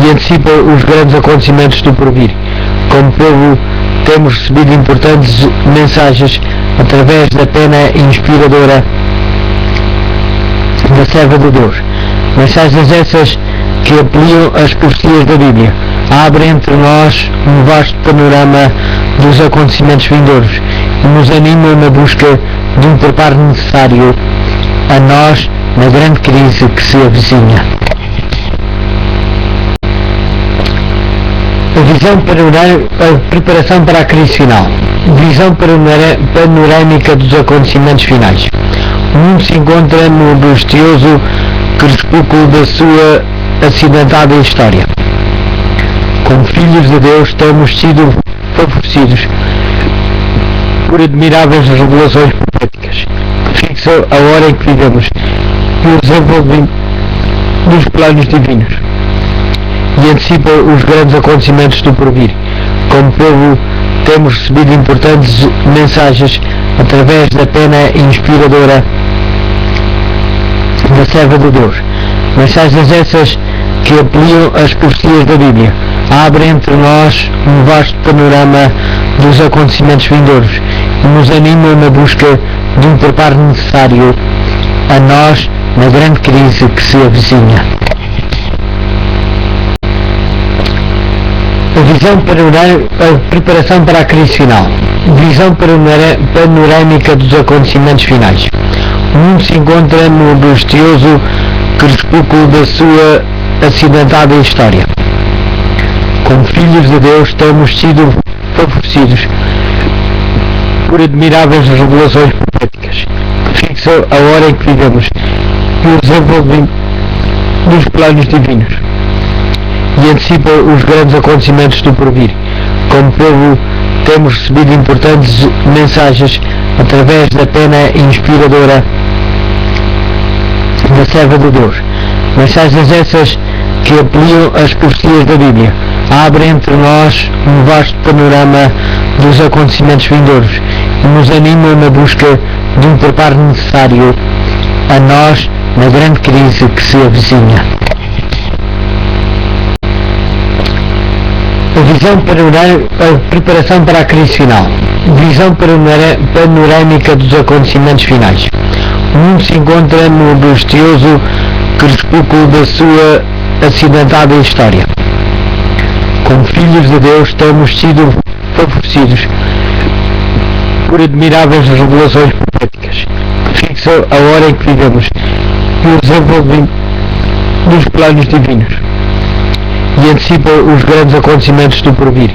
e antecipa os grandes acontecimentos do porvir. Como povo, temos recebido importantes mensagens através da pena inspiradora da serva de Deus. Mensagens essas que ampliam as profecias da Bíblia, abrem entre nós um vasto panorama dos acontecimentos vindouros e nos animam na busca de um preparo necessário a nós na grande crise que se avizinha. A visão a preparação para a crise final. Visão panorâmica dos acontecimentos finais. O mundo se encontra no angustioso crepúsculo da sua acidentada história. Como filhos de Deus, temos sido favorecidos por admiráveis revelações proféticas que fixam a hora em que vivemos e o desenvolvimento dos planos divinos, e antecipa os grandes acontecimentos do porvir. Como povo, temos recebido importantes mensagens através da pena inspiradora da serva de Deus. Mensagens essas que ampliam as profecias da Bíblia, abrem entre nós um vasto panorama dos acontecimentos vindouros e nos animam na busca de um preparo necessário a nós na grande crise que se avizinha. A visão a preparação para a crise final. Visão panorâmica dos acontecimentos finais. O mundo se encontra no angustioso crepúsculo da sua acidentada história. Como filhos de Deus, temos sido favorecidos por admiráveis revelações proféticas que fixam a hora em que vivemos e o desenvolvimento dos planos divinos, e antecipa os grandes acontecimentos do porvir. Como povo, temos recebido importantes mensagens através da pena inspiradora da serva de Deus. Mensagens essas que ampliam as profecias da Bíblia, abrem entre nós um vasto panorama dos acontecimentos vindouros e nos animam na busca de um preparo necessário a nós na grande crise que se avizinha. A visão a preparação para a crise final. Visão panorâmica dos acontecimentos finais. O mundo se encontra no angustioso crepúsculo da sua acidentada história. Como filhos de Deus, temos sido favorecidos por admiráveis revelações proféticas que fixam a hora em que vivemos e o desenvolvimento dos planos divinos, e antecipa os grandes acontecimentos do porvir.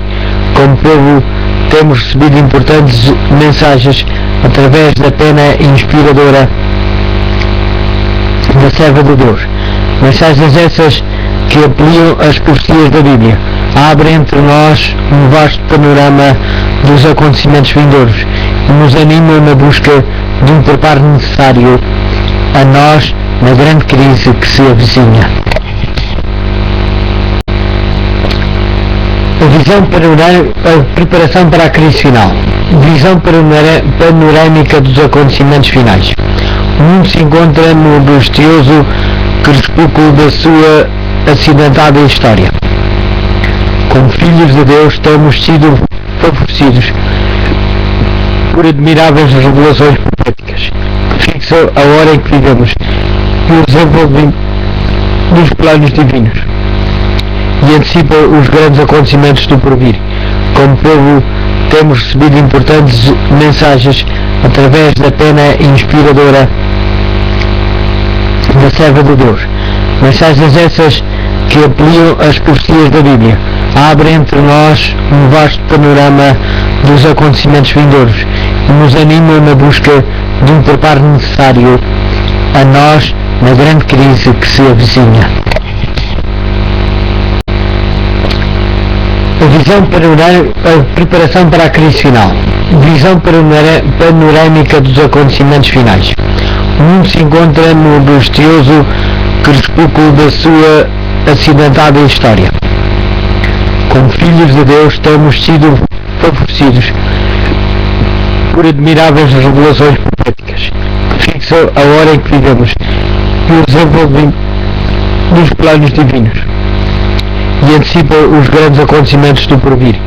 Como povo, temos recebido importantes mensagens através da pena inspiradora da serva de Deus. Mensagens essas que ampliam as profecias da Bíblia, abrem entre nós um vasto panorama dos acontecimentos vindouros e nos animam na busca de um preparo necessário a nós na grande crise que se avizinha. A visão a preparação para a crise final. Visão panorâmica dos acontecimentos finais. O mundo se encontra no angustioso crepúsculo da sua acidentada história. Como filhos de Deus, temos sido favorecidos por admiráveis revelações proféticas que fixam a hora em que vivemos e e o desenvolvimento dos planos divinos, e antecipa os grandes acontecimentos do porvir. Como povo, temos recebido importantes mensagens através da pena inspiradora da serva de Deus. Mensagens essas que ampliam as profecias da Bíblia, abrem entre nós um vasto panorama dos acontecimentos vindouros e nos animam na busca de um preparo necessário a nós na grande crise que se avizinha. A visão panorâmica, a preparação para a crise final. Visão panorâmica dos acontecimentos finais. O mundo se encontra no angustioso crepúsculo da sua acidentada história. Como filhos de Deus, temos sido favorecidos por admiráveis revelações proféticas que fixam a hora em que vivemos e o desenvolvimento dos planos divinos, e antecipa os grandes acontecimentos do porvir.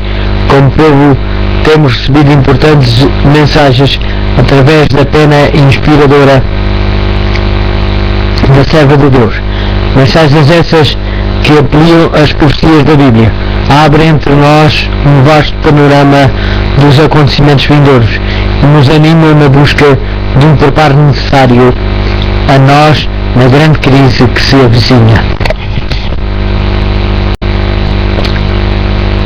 Como povo, temos recebido importantes mensagens através da pena inspiradora da serva de Deus. Mensagens essas que ampliam as profecias da Bíblia, abrem entre nós um vasto panorama dos acontecimentos vindouros e nos animam na busca de um preparo necessário a nós na grande crise que se avizinha.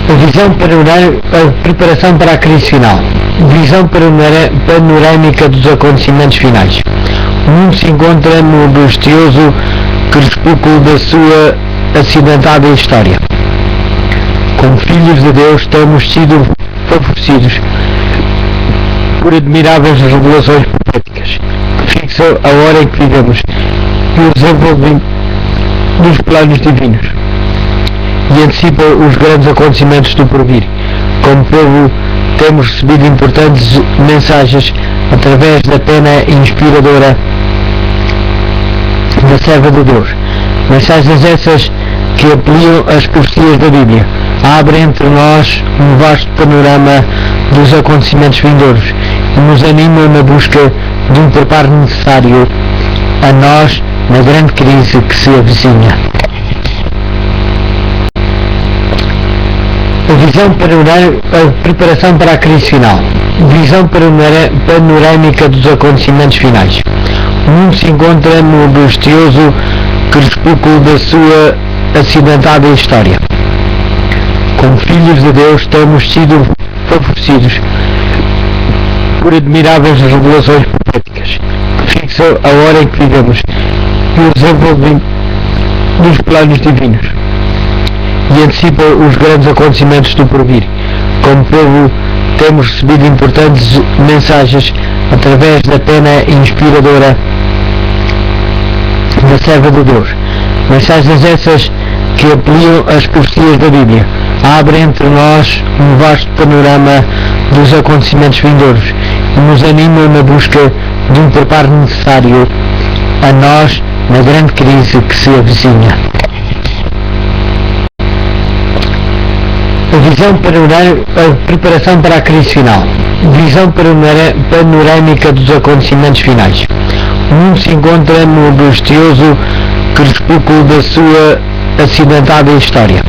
A visão panorâmica, a preparação para a crise final. Visão panorâmica dos acontecimentos finais. O mundo se encontra no angustioso crepúsculo da sua acidentada história. Como filhos de Deus, temos sido favorecidos por admiráveis revelações proféticas que fixam a hora em que vivemos e o desenvolvimento dos planos divinos, e antecipa os grandes acontecimentos do porvir. Como povo, temos recebido importantes mensagens através da pena inspiradora da serva de Deus. Mensagens essas que ampliam as profecias da Bíblia, abrem entre nós um vasto panorama dos acontecimentos vindouros e nos animam na busca de um preparo necessário a nós na grande crise que se avizinha. A visão panorâmica, a preparação para a crise final. Visão panorâmica dos acontecimentos finais. O mundo se encontra no angustioso crepúsculo da sua acidentada história. Como filhos de Deus, temos sido favorecidos por admiráveis revelações proféticas que fixam a hora em que vivemos e o desenvolvimento dos planos divinos, e antecipa os grandes acontecimentos do porvir. Como povo, temos recebido importantes mensagens através da pena inspiradora da serva de Deus. Mensagens essas que ampliam as profecias da Bíblia, abrem entre nós um vasto panorama dos acontecimentos vindouros e nos animam na busca de um preparo necessário a nós na grande crise que se avizinha. A visão panorâmica, a preparação para a crise final. Visão panorâmica dos acontecimentos finais. O mundo se encontra no angustioso crepúsculo da sua acidentada história.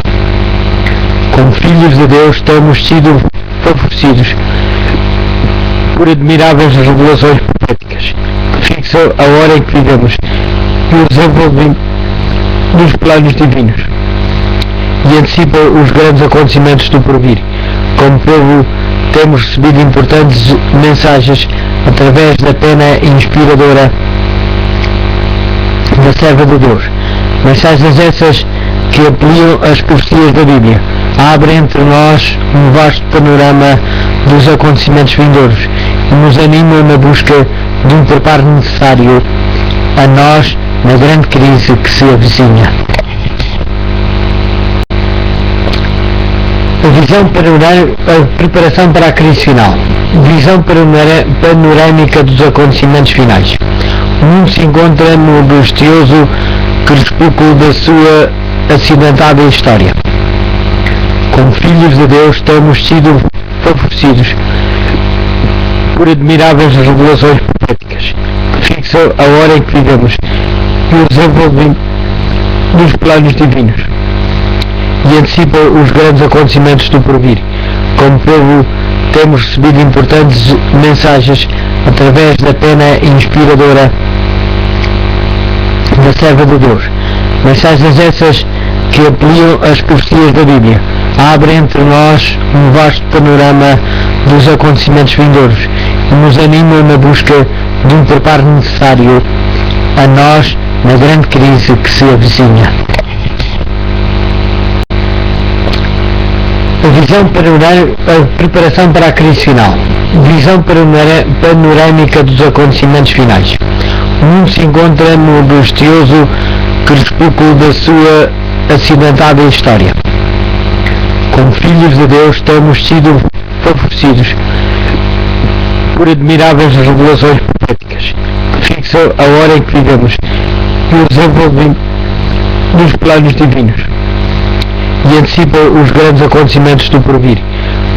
Como filhos de Deus, temos sido favorecidos por admiráveis revelações proféticas que fixam a hora em que vivemos e o desenvolvimento dos planos divinos, e antecipa os grandes acontecimentos do porvir. Como povo, temos recebido importantes mensagens através da pena inspiradora da serva de Deus. Mensagens essas que ampliam as profecias da Bíblia, abrem entre nós um vasto panorama dos acontecimentos vindouros e nos animam na busca de um preparo necessário a nós na grande crise que se avizinha. A visão panorâmica, a preparação para a crise final. Visão panorâmica dos acontecimentos finais. O mundo se encontra no angustioso crepúsculo da sua acidentada história. Como filhos de Deus, temos sido favorecidos por admiráveis revelações proféticas que fixam a hora em que vivemos e o desenvolvimento dos planos divinos, e antecipa os grandes acontecimentos do porvir. Como povo, temos recebido importantes mensagens através da pena inspiradora da serva de Deus. Mensagens essas que ampliam as profecias da Bíblia, abrem entre nós um vasto panorama dos acontecimentos vindouros e nos animam na busca de um preparo necessário a nós na grande crise que se avizinha. A visão panorâmica, a preparação para a crise final. Visão panorâmica dos acontecimentos finais. O mundo se encontra no angustioso crepúsculo da sua acidentada história. Como filhos de Deus, temos sido favorecidos por admiráveis revelações proféticas que fixam a hora em que vivemos que o desenvolvem dos planos divinos e antecipa os grandes acontecimentos do porvir. Como povo, temos recebido importantes mensagens através da pena inspiradora da serva de Deus. Mensagens essas que ampliam as profecias da Bíblia, abrem entre nós um vasto panorama dos acontecimentos vindouros e nos animam na busca de um preparo necessário a nós na grande crise que se avizinha. A visão a preparação para a crise final. Visão panorâmica dos acontecimentos finais. O mundo se encontra no angustioso crepúsculo da sua acidentada história. Como filhos de Deus temos sido favorecidos por admiráveis revelações proféticas que fixam a hora em que vivemos e o desenvolvem dos planos divinos e antecipa os grandes acontecimentos do porvir.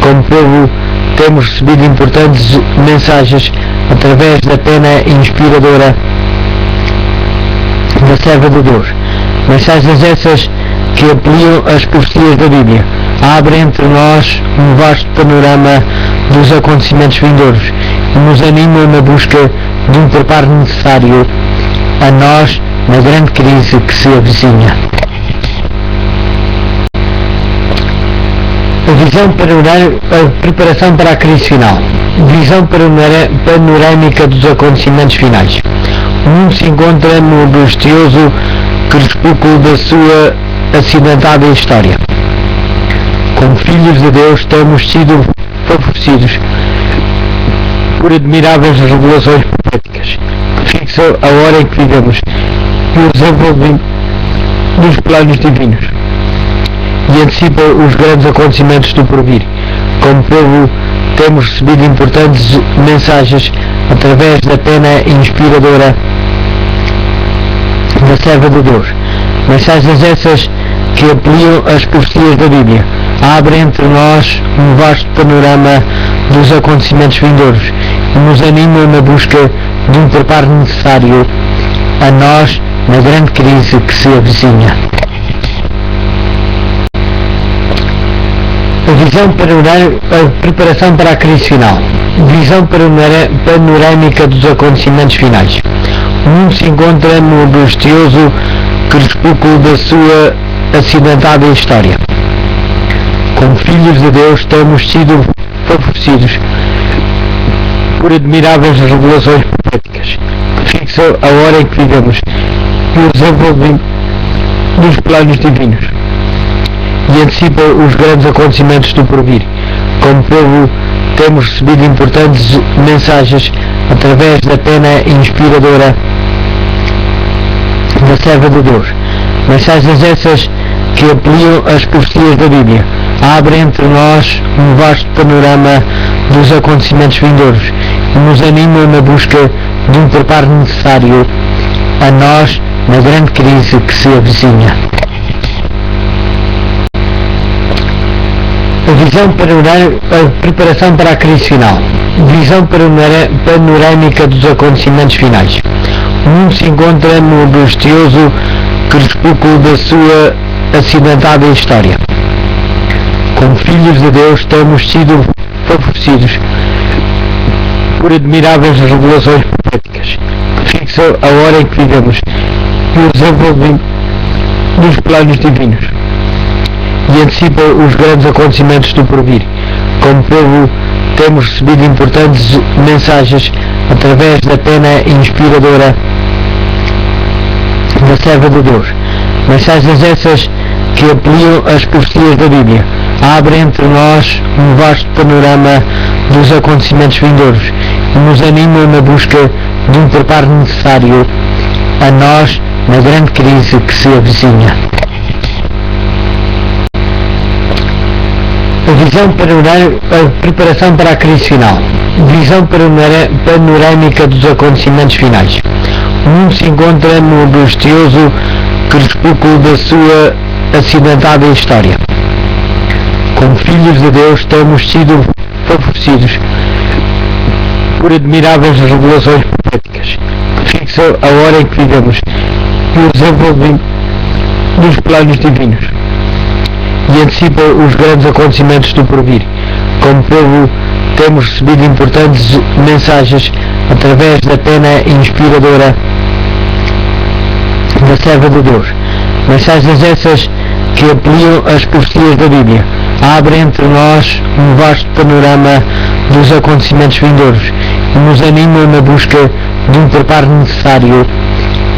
Como povo, temos recebido importantes mensagens através da pena inspiradora da serva de Deus. Mensagens essas que ampliam as profecias da Bíblia, abrem entre nós um vasto panorama dos acontecimentos vindouros e nos animam na busca de um preparo necessário a nós na grande crise que se avizinha. A visão a preparação para a crise final. Visão panorâmica dos acontecimentos finais. O mundo se encontra no angustioso crepúsculo da sua acidentada história. Como filhos de Deus temos sido favorecidos por admiráveis revelações proféticas que fixam a hora em que vivemos e o desenvolvem dos planos divinos e antecipa os grandes acontecimentos do porvir. Como povo, temos recebido importantes mensagens através da pena inspiradora da serva de Deus. Mensagens essas que ampliam as profecias da Bíblia, abrem entre nós um vasto panorama dos acontecimentos vindouros e nos animam na busca de um preparo necessário a nós na grande crise que se avizinha. A visão a preparação para a crise final. Visão panorâmica dos acontecimentos finais. O mundo se encontra no angustioso crepúsculo da sua acidentada história. Como filhos de Deus temos sido favorecidos por por admiráveis revelações proféticas que fixam a hora em que vivemos e o desenvolvimento dos planos divinos e antecipa os grandes acontecimentos do porvir. Como povo, temos recebido importantes mensagens através da pena inspiradora da serva de Deus. Mensagens essas que ampliam as profecias da Bíblia, abrem entre nós um vasto panorama dos acontecimentos vindouros e nos animam na busca de um preparo necessário a nós na grande crise que se avizinha. A visão a preparação para a crise final. Visão panorâmica dos acontecimentos finais. O mundo se encontra no angustioso crepúsculo da sua acidentada história. Como filhos de Deus temos sido favorecidos por admiráveis revelações proféticas que fixam a hora em que vivemos e o desenvolvimento dos planos divinos e antecipa os grandes acontecimentos do porvir. Como povo, temos recebido importantes mensagens através da pena inspiradora da serva de Deus. Mensagens essas que ampliam as profecias da Bíblia, abrem entre nós um vasto panorama dos acontecimentos vindouros e nos animam na busca de um preparo necessário a nós na grande crise que se avizinha. A visão a preparação para a crise final. Visão panorâmica dos acontecimentos finais. O mundo se encontra no angustioso crepúsculo da sua acidentada história. Como filhos de Deus temos sido favorecidos por admiráveis revelações proféticas que o desenvolvimento dos planos divinos e antecipa os grandes acontecimentos do porvir. Como povo, temos recebido importantes mensagens através da pena inspiradora da serva de Deus. Mensagens essas que ampliam as profecias da Bíblia, abrem entre nós um vasto panorama dos acontecimentos vindouros e nos animam na busca de um preparo necessário a nós na grande crise que se avizinha. A visão a preparação para a crise final. Visão panorâmica dos acontecimentos finais. O mundo se encontra no angustioso crepúsculo da sua acidentada história. Como filhos de Deus temos sido favorecidos por admiráveis revelações proféticas que fixam a hora em que vivemos que o desenvolvem dos planos divinos e antecipa os grandes acontecimentos do porvir. Como povo, temos recebido importantes mensagens através da pena inspiradora da serva de Deus. Mensagens essas que ampliam as profecias da Bíblia, abrem entre nós um vasto panorama dos acontecimentos vindouros e nos animam na busca de um preparo necessário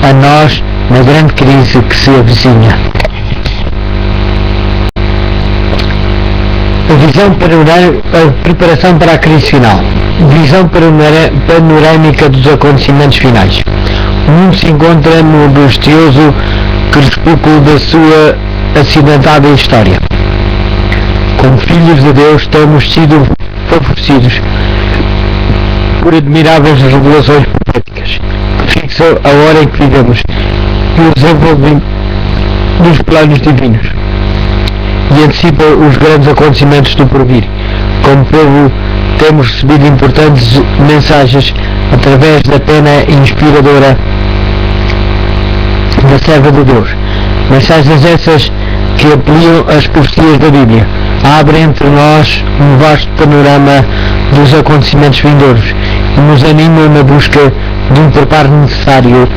a nós na grande crise que se avizinha. A visão a preparação para a crise final. Visão panorâmica dos acontecimentos finais. O mundo se encontra no angustioso crepúsculo da sua acidentada história. Como filhos de Deus temos sido favorecidos por admiráveis revelações proféticas que fixam a hora em que vivemos e o desenvolvem dos planos divinos e antecipa os grandes acontecimentos do porvir. Como povo, temos recebido importantes mensagens através da pena inspiradora da serva de Deus. Mensagens essas que ampliam as profecias da Bíblia, abrem entre nós um vasto panorama dos acontecimentos vindouros e nos animam na busca de um preparo necessário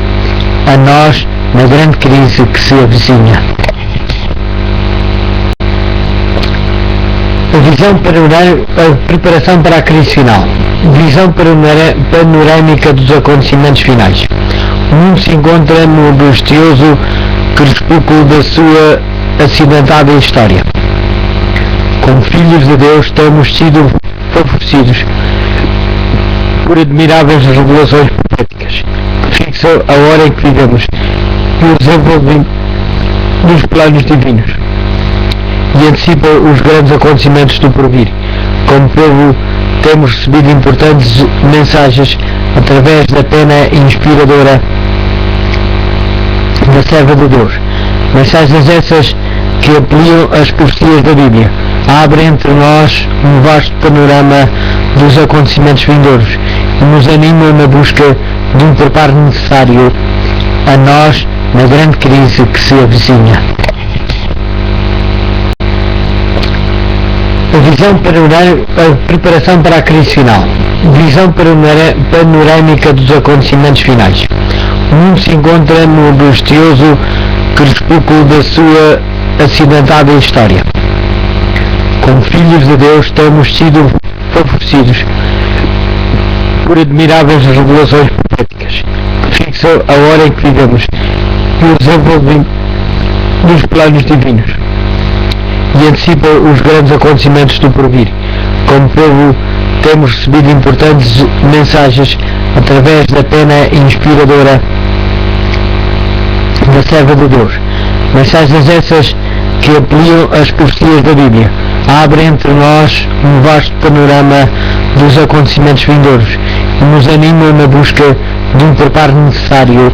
a nós na grande crise que se avizinha. A visão a preparação para a crise final. Visão panorâmica dos acontecimentos finais. O mundo se encontra no angustioso crepúsculo da sua acidentada história. Como filhos de Deus temos sido favorecidos por admiráveis revelações proféticas que fixam a hora em que vivemos e o desenvolvem dos planos divinos e antecipa os grandes acontecimentos do porvir. Como povo, temos recebido importantes mensagens através da pena inspiradora da serva de Deus. Mensagens essas que ampliam as profecias da Bíblia, abrem entre nós um vasto panorama dos acontecimentos vindouros e nos animam na busca de um preparo necessário a nós na grande crise que se avizinha. A visão a preparação para a crise final. Visão panorâmica dos acontecimentos finais. O mundo se encontra no angustioso crepúsculo da sua acidentada história. Como filhos de Deus temos sido favorecidos por admiráveis revelações proféticas que fixam a hora em que vivemos e o desenvolvem dos planos divinos e antecipa os grandes acontecimentos do porvir. Como povo, temos recebido importantes mensagens através da pena inspiradora da serva de Deus. Mensagens essas que ampliam as profecias da Bíblia, abrem entre nós um vasto panorama dos acontecimentos vindouros e nos animam na busca de um preparo necessário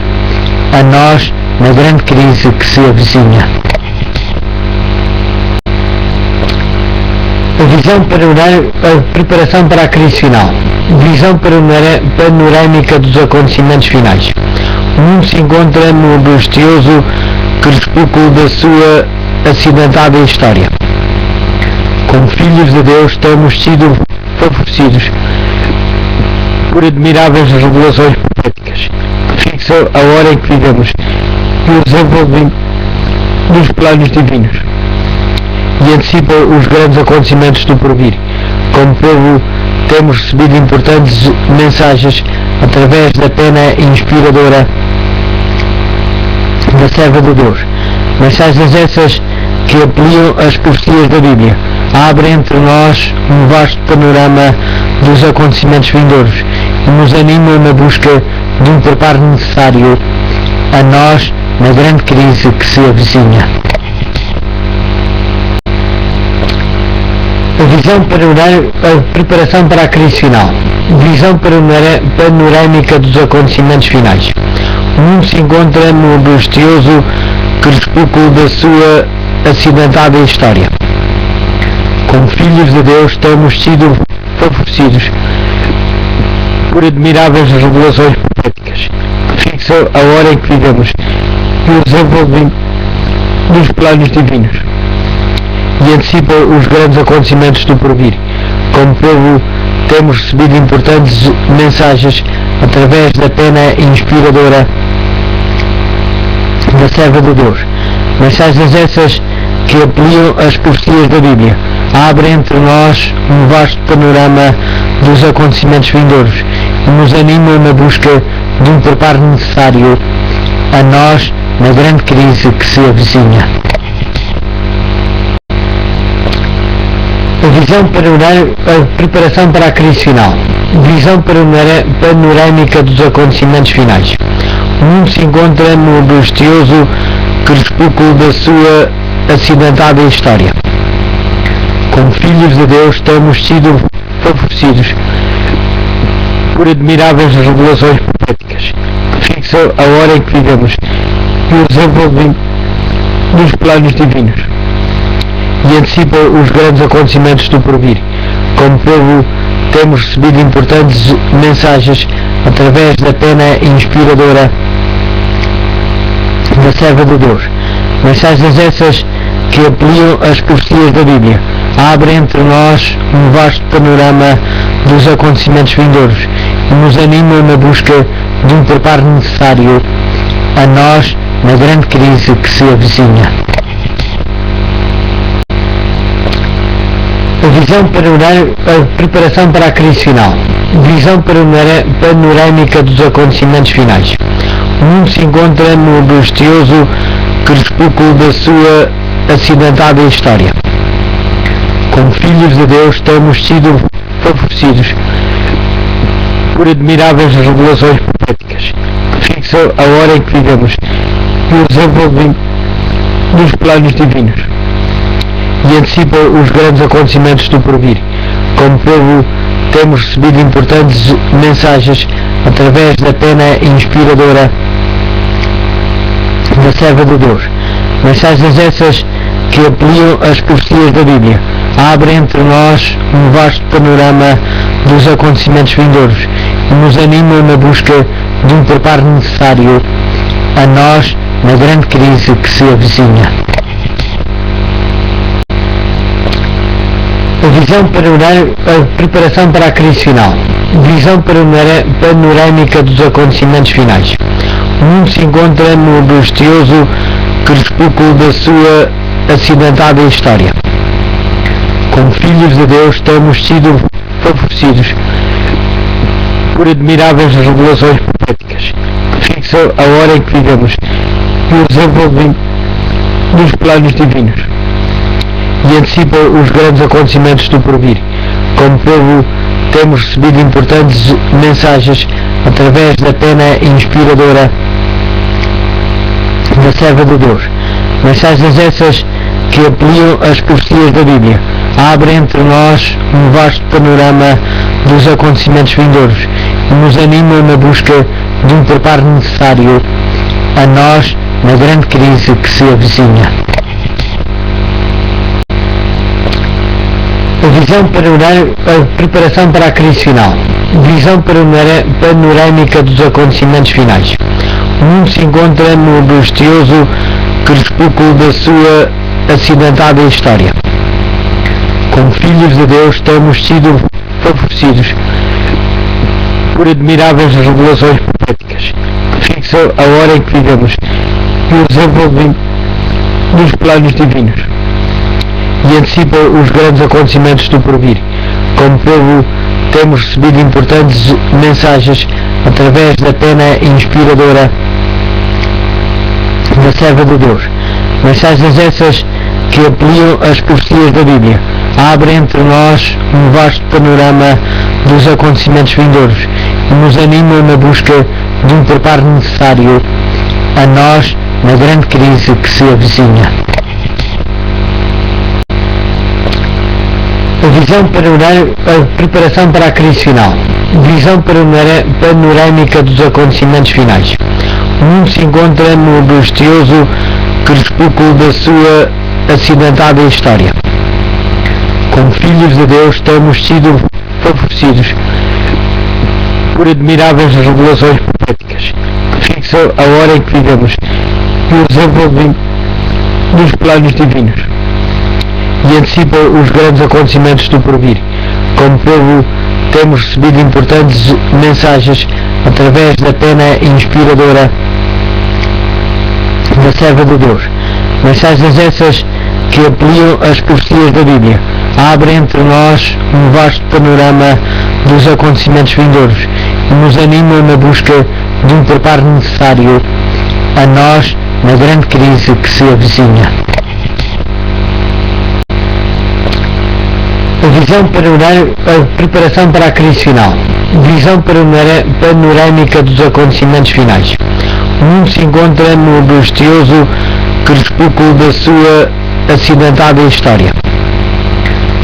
a nós na grande crise que se avizinha. A visão a preparação para a crise final. Visão panorâmica dos acontecimentos finais. O mundo se encontra no angustioso crepúsculo da sua acidentada história. Como filhos de Deus temos sido favorecidos por por admiráveis revelações proféticas que fixam a hora em que vivemos e o desenvolvem dos planos divinos e antecipa os grandes acontecimentos do porvir. Como povo, temos recebido importantes mensagens através da pena inspiradora da serva de Deus. Mensagens essas que ampliam as profecias da Bíblia, abrem entre nós um vasto panorama dos acontecimentos vindouros e nos animam na busca de um preparo necessário a nós na grande crise que se avizinha. A visão a preparação para a crise final. Visão panorâmica dos acontecimentos finais. O mundo se encontra no angustioso crepúsculo da sua acidentada história. Como filhos de Deus temos sido favorecidos por admiráveis revelações proféticas que fixam a hora em que vivemos e o desenvolvimento dos planos divinos, e antecipa os grandes acontecimentos do porvir. Como povo, temos recebido importantes mensagens através da pena inspiradora da serva de Deus. Mensagens essas que ampliam as profecias da Bíblia, abrem entre nós um vasto panorama dos acontecimentos vindouros e nos animam na busca de um preparo necessário a nós na grande crise que se avizinha. A preparação para a crise final. Visão panorâmica dos acontecimentos finais. O mundo se encontra no angustioso crepúsculo da sua acidentada história. Como filhos de Deus, temos sido favorecidos por admiráveis revelações proféticas que fixam a hora em que vivemos e o desenvolvimento dos planos divinos, e antecipa os grandes acontecimentos do porvir. Como povo, temos recebido importantes mensagens através da pena inspiradora da serva de Deus. Mensagens essas que ampliam as profecias da Bíblia, abrem entre nós um vasto panorama dos acontecimentos vindouros e nos animam na busca de um preparo necessário a nós na grande crise que se avizinha. A preparação para a crise final. Visão panorâmica dos acontecimentos finais. O mundo se encontra no angustioso crepúsculo da sua acidentada história. Como filhos de Deus, temos sido favorecidos por admiráveis revelações proféticas que fixam a hora em que vivemos e o desenvolvimento dos planos divinos, e antecipa os grandes acontecimentos do porvir. Como povo, temos recebido importantes mensagens através da pena inspiradora da serva de Deus. Mensagens essas que ampliam as profecias da Bíblia, abrem entre nós um vasto panorama dos acontecimentos vindouros e nos animam na busca de um preparo necessário a nós na grande crise que se avizinha. A preparação para a crise final. Visão panorâmica dos acontecimentos finais. O mundo se encontra no angustioso crepúsculo da sua acidentada história. Como filhos de Deus, temos sido favorecidos por admiráveis revelações proféticas que fixam a hora em que vivemos e o desenvolvimento dos planos divinos, e antecipa os grandes acontecimentos do porvir. Como povo, temos recebido importantes mensagens através da pena inspiradora da serva de Deus. Mensagens essas que ampliam as profecias da Bíblia, abrem entre nós um vasto panorama dos acontecimentos vindouros e nos animam na busca de um preparo necessário a nós na grande crise que se avizinha. A preparação para a crise final. Visão panorâmica dos acontecimentos finais. O mundo se encontra no angustioso crepúsculo da sua acidentada história. Como filhos de Deus, temos sido favorecidos por admiráveis revelações proféticas que fixam a hora em que vivemos e o desenvolvimento dos planos divinos, e antecipa os grandes acontecimentos do porvir. Como povo, temos recebido importantes mensagens através da pena inspiradora da serva de Deus. Mensagens essas que ampliam as profecias da Bíblia, abrem entre nós um vasto panorama dos acontecimentos vindouros e nos animam na busca de um preparo necessário a nós na grande crise que se avizinha. A preparação para a crise final. Visão panorâmica dos acontecimentos finais. O mundo se encontra no angustioso crepúsculo da sua acidentada história. Como filhos de Deus, temos sido favorecidos por admiráveis revelações proféticas que fixam a hora em que vivemos e o desenvolvimento dos planos divinos, e antecipa os grandes acontecimentos do porvir. Como povo, temos recebido importantes mensagens através da pena inspiradora da serva de Deus. Mensagens essas que ampliam as profecias da Bíblia, abrem entre nós um vasto panorama dos acontecimentos vindouros e nos animam na busca de um preparo necessário a nós na grande crise que se avizinha. A preparação para a crise final. Visão panorâmica dos acontecimentos finais. O mundo se encontra no angustioso crepúsculo da sua acidentada história.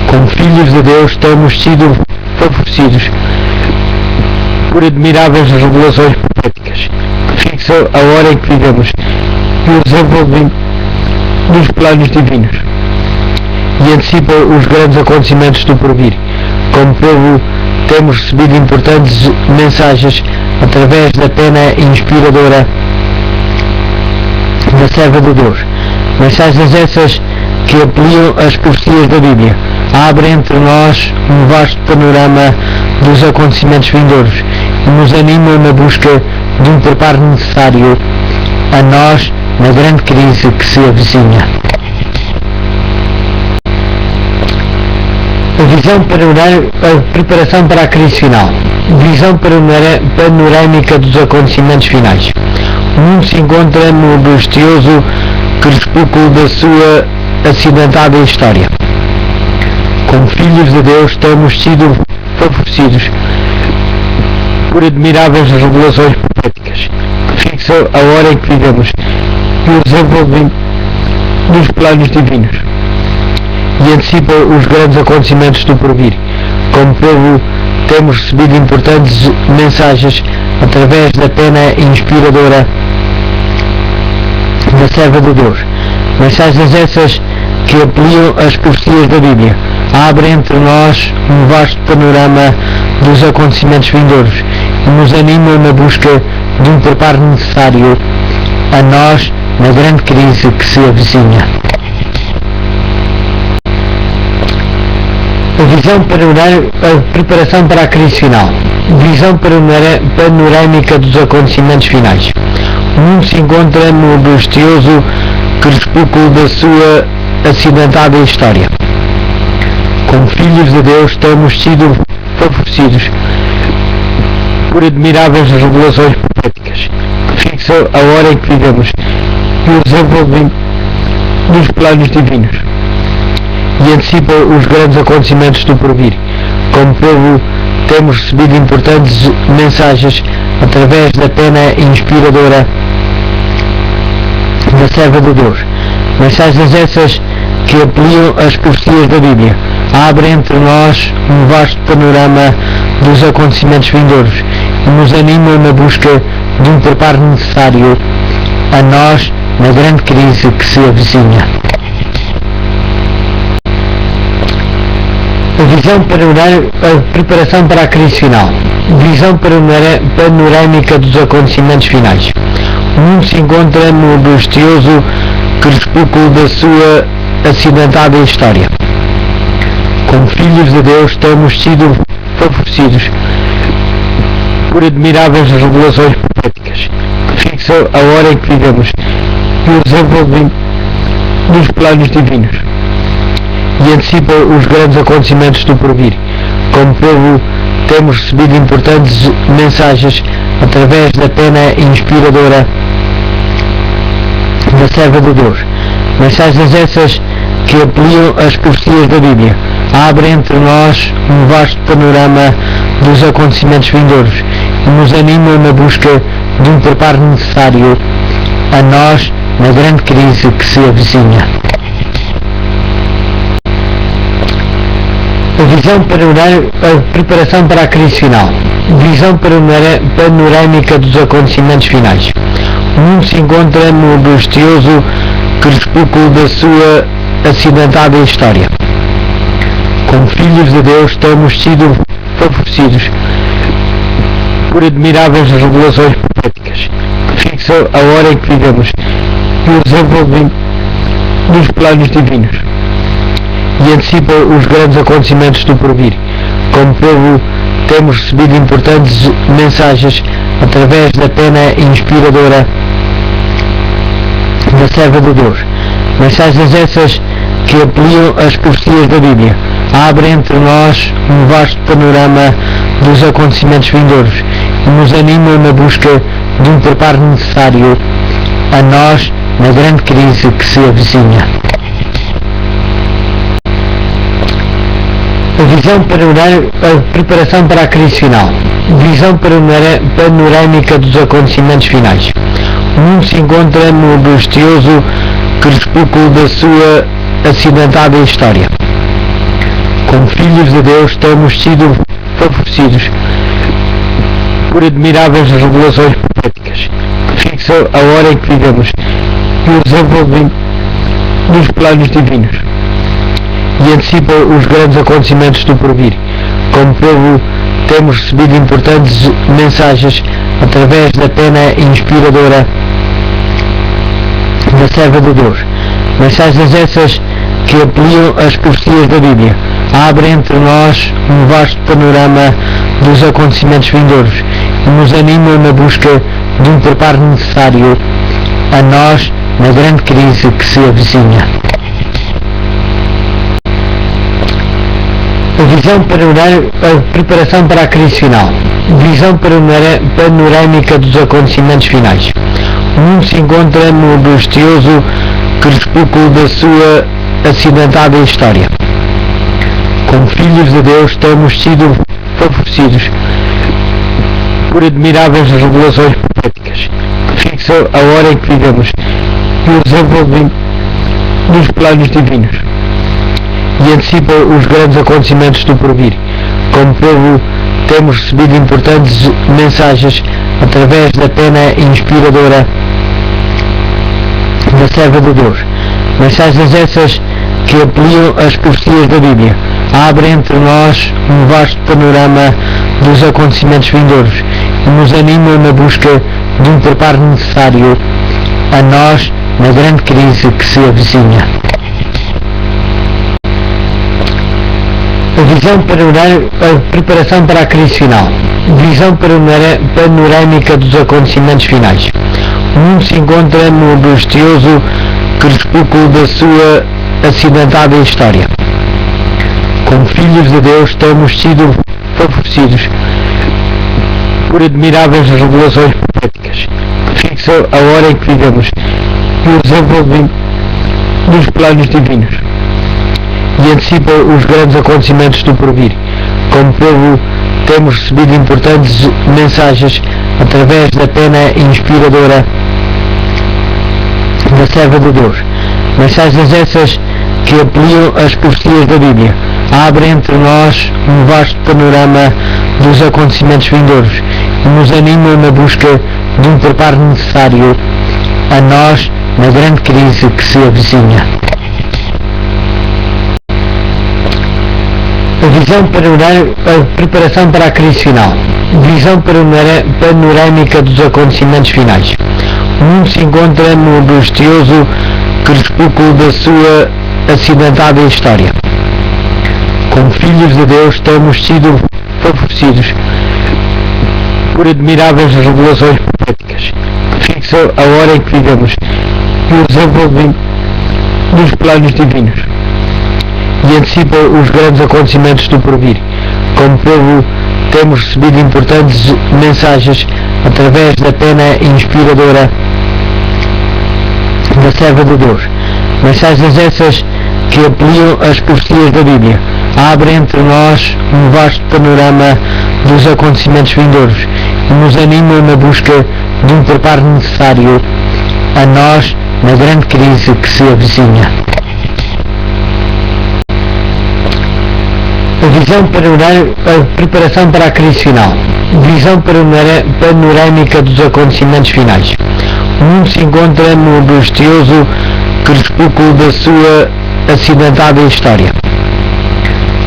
Como filhos de Deus, temos sido favorecidos por admiráveis revelações proféticas que fixam a hora em que vivemos e o desenvolvimento dos planos divinos, e antecipam os grandes acontecimentos do porvir. Como povo, temos recebido importantes mensagens através da pena inspiradora da serva de Deus. Mensagens essas que ampliam as profecias da Bíblia, abrem entre nós um vasto panorama dos acontecimentos vindouros e nos animam na busca de um preparo necessário a nós na grande crise que se avizinha. A preparação para a crise final. Visão panorâmica dos acontecimentos finais. O mundo se encontra no angustioso crepúsculo da sua acidentada história. Como filhos de Deus, temos sido favorecidos por admiráveis revelações proféticas que fixam a hora em que vivemos e o desenvolvimento dos planos divinos, e antecipam os grandes acontecimentos do porvir. Como povo, temos recebido importantes mensagens através da pena inspiradora da serva de Deus. Mensagens essas que ampliam as profecias da Bíblia, abrem entre nós um vasto panorama dos acontecimentos vindouros e nos animam na busca de um preparo necessário a nós na grande crise que se avizinha. A preparação para a crise final. Visão panorâmica dos acontecimentos finais. O mundo se encontra no angustioso crepúsculo da sua acidentada história. Como filhos de Deus, temos sido favorecidos por admiráveis revelações proféticas que fixam a hora em que vivemos e o desenvolvimento dos planos divinos, e antecipam os grandes acontecimentos do porvir. Como povo, temos recebido importantes mensagens através da pena inspiradora da serva de Deus. Mensagens essas que ampliam as profecias da Bíblia, abrem entre nós um vasto panorama dos acontecimentos vindouros e nos animam na busca de um preparo necessário a nós na grande crise que se avizinha. A preparação para a crise final. Visão panorâmica dos acontecimentos finais. O mundo se encontra no angustioso crepúsculo da sua acidentada história. Como filhos de Deus, temos sido favorecidos por admiráveis revelações proféticas que fixam a hora em que vivemos e o desenvolvimento dos planos divinos, e antecipam os grandes acontecimentos do porvir. Como povo, temos recebido importantes mensagens através da pena inspiradora da serva de Deus. Mensagens essas que ampliam as profecias da Bíblia, abrem entre nós um vasto panorama dos acontecimentos vindouros e nos animam na busca de um preparo necessário a nós na grande crise que se avizinha. A preparação para a crise final. Visão panorâmica dos acontecimentos finais. O mundo se encontra no angustioso crepúsculo da sua acidentada história. Como filhos de Deus, temos sido favorecidos por admiráveis revelações proféticas que fixam a hora em que vivemos e o desenvolvimento dos planos divinos, e antecipa os grandes acontecimentos do porvir. Como povo, temos recebido importantes mensagens através da pena inspiradora da serva de Deus. Mensagens essas que ampliam as profecias da Bíblia, abrem entre nós um vasto panorama dos acontecimentos vindouros e nos animam na busca de um preparo necessário a nós na grande crise que se avizinha. A visão a preparação para a crise final. Visão panorâmica dos acontecimentos finais. O mundo se encontra no glorioso crepúsculo da sua acidentada história. Como filhos de Deus, temos sido favorecidos por admiráveis revelações proféticas que fixam a hora em que vivemos e o desenvolvimento dos planos divinos, e antecipam os grandes acontecimentos do porvir. Como povo, temos recebido importantes mensagens através da pena inspiradora da serva de Deus. Mensagens essas que ampliam as profecias da Bíblia, abrem entre nós um vasto panorama dos acontecimentos vindouros e nos animam na busca de um preparo necessário a nós na grande crise que se avizinha. A visão a preparação para a crise final. Visão panorâmica dos acontecimentos finais. O mundo se encontra no glorioso crepúsculo da sua acidentada história. Como filhos de Deus, temos sido favorecidos por admiráveis revelações proféticas que fixam a hora em que vivemos e o desenvolvimento dos planos divinos, e antecipam os grandes acontecimentos do porvir. Como povo, temos recebido importantes mensagens através da pena inspiradora da serva de Deus. Mensagens essas que ampliam as profecias da Bíblia, abrem entre nós um vasto panorama dos acontecimentos vindouros e nos animam na busca de um preparo necessário a nós na grande crise que se avizinha. A visão a preparação para a crise final. Visão panorâmica dos acontecimentos finais. O mundo se encontra no glorioso crepúsculo da sua acidentada história. Como filhos de Deus, temos sido favorecidos por admiráveis revelações proféticas que fixam a hora em que vivemos e o desenvolvimento dos planos divinos, e antecipam os grandes acontecimentos do porvir. Como povo, temos recebido importantes mensagens através da pena inspiradora da serva de Deus. Mensagens essas que ampliam as profecias da Bíblia, abrem entre nós um vasto panorama dos acontecimentos vindouros e nos animam na busca de um preparo necessário a nós na grande crise que se avizinha. A visão a preparação para a crise final. Visão panorâmica dos acontecimentos finais. O mundo se encontra no glorioso crepúsculo da sua acidentada história. Como filhos de Deus, temos sido favorecidos por admiráveis revelações proféticas que fixam a hora em que vivemos e o desenvolvimento dos planos divinos, e antecipam os grandes acontecimentos do porvir. Como povo, temos recebido importantes mensagens através da pena inspiradora da serva de Deus. Mensagens essas que ampliam as profecias da Bíblia, abrem entre nós um vasto panorama dos acontecimentos vindouros e nos animam na busca de um preparo necessário a nós na grande crise que se avizinha. A visão a preparação para a crise final. Visão panorâmica dos acontecimentos finais. O mundo se encontra no glorioso crepúsculo da sua acidentada história.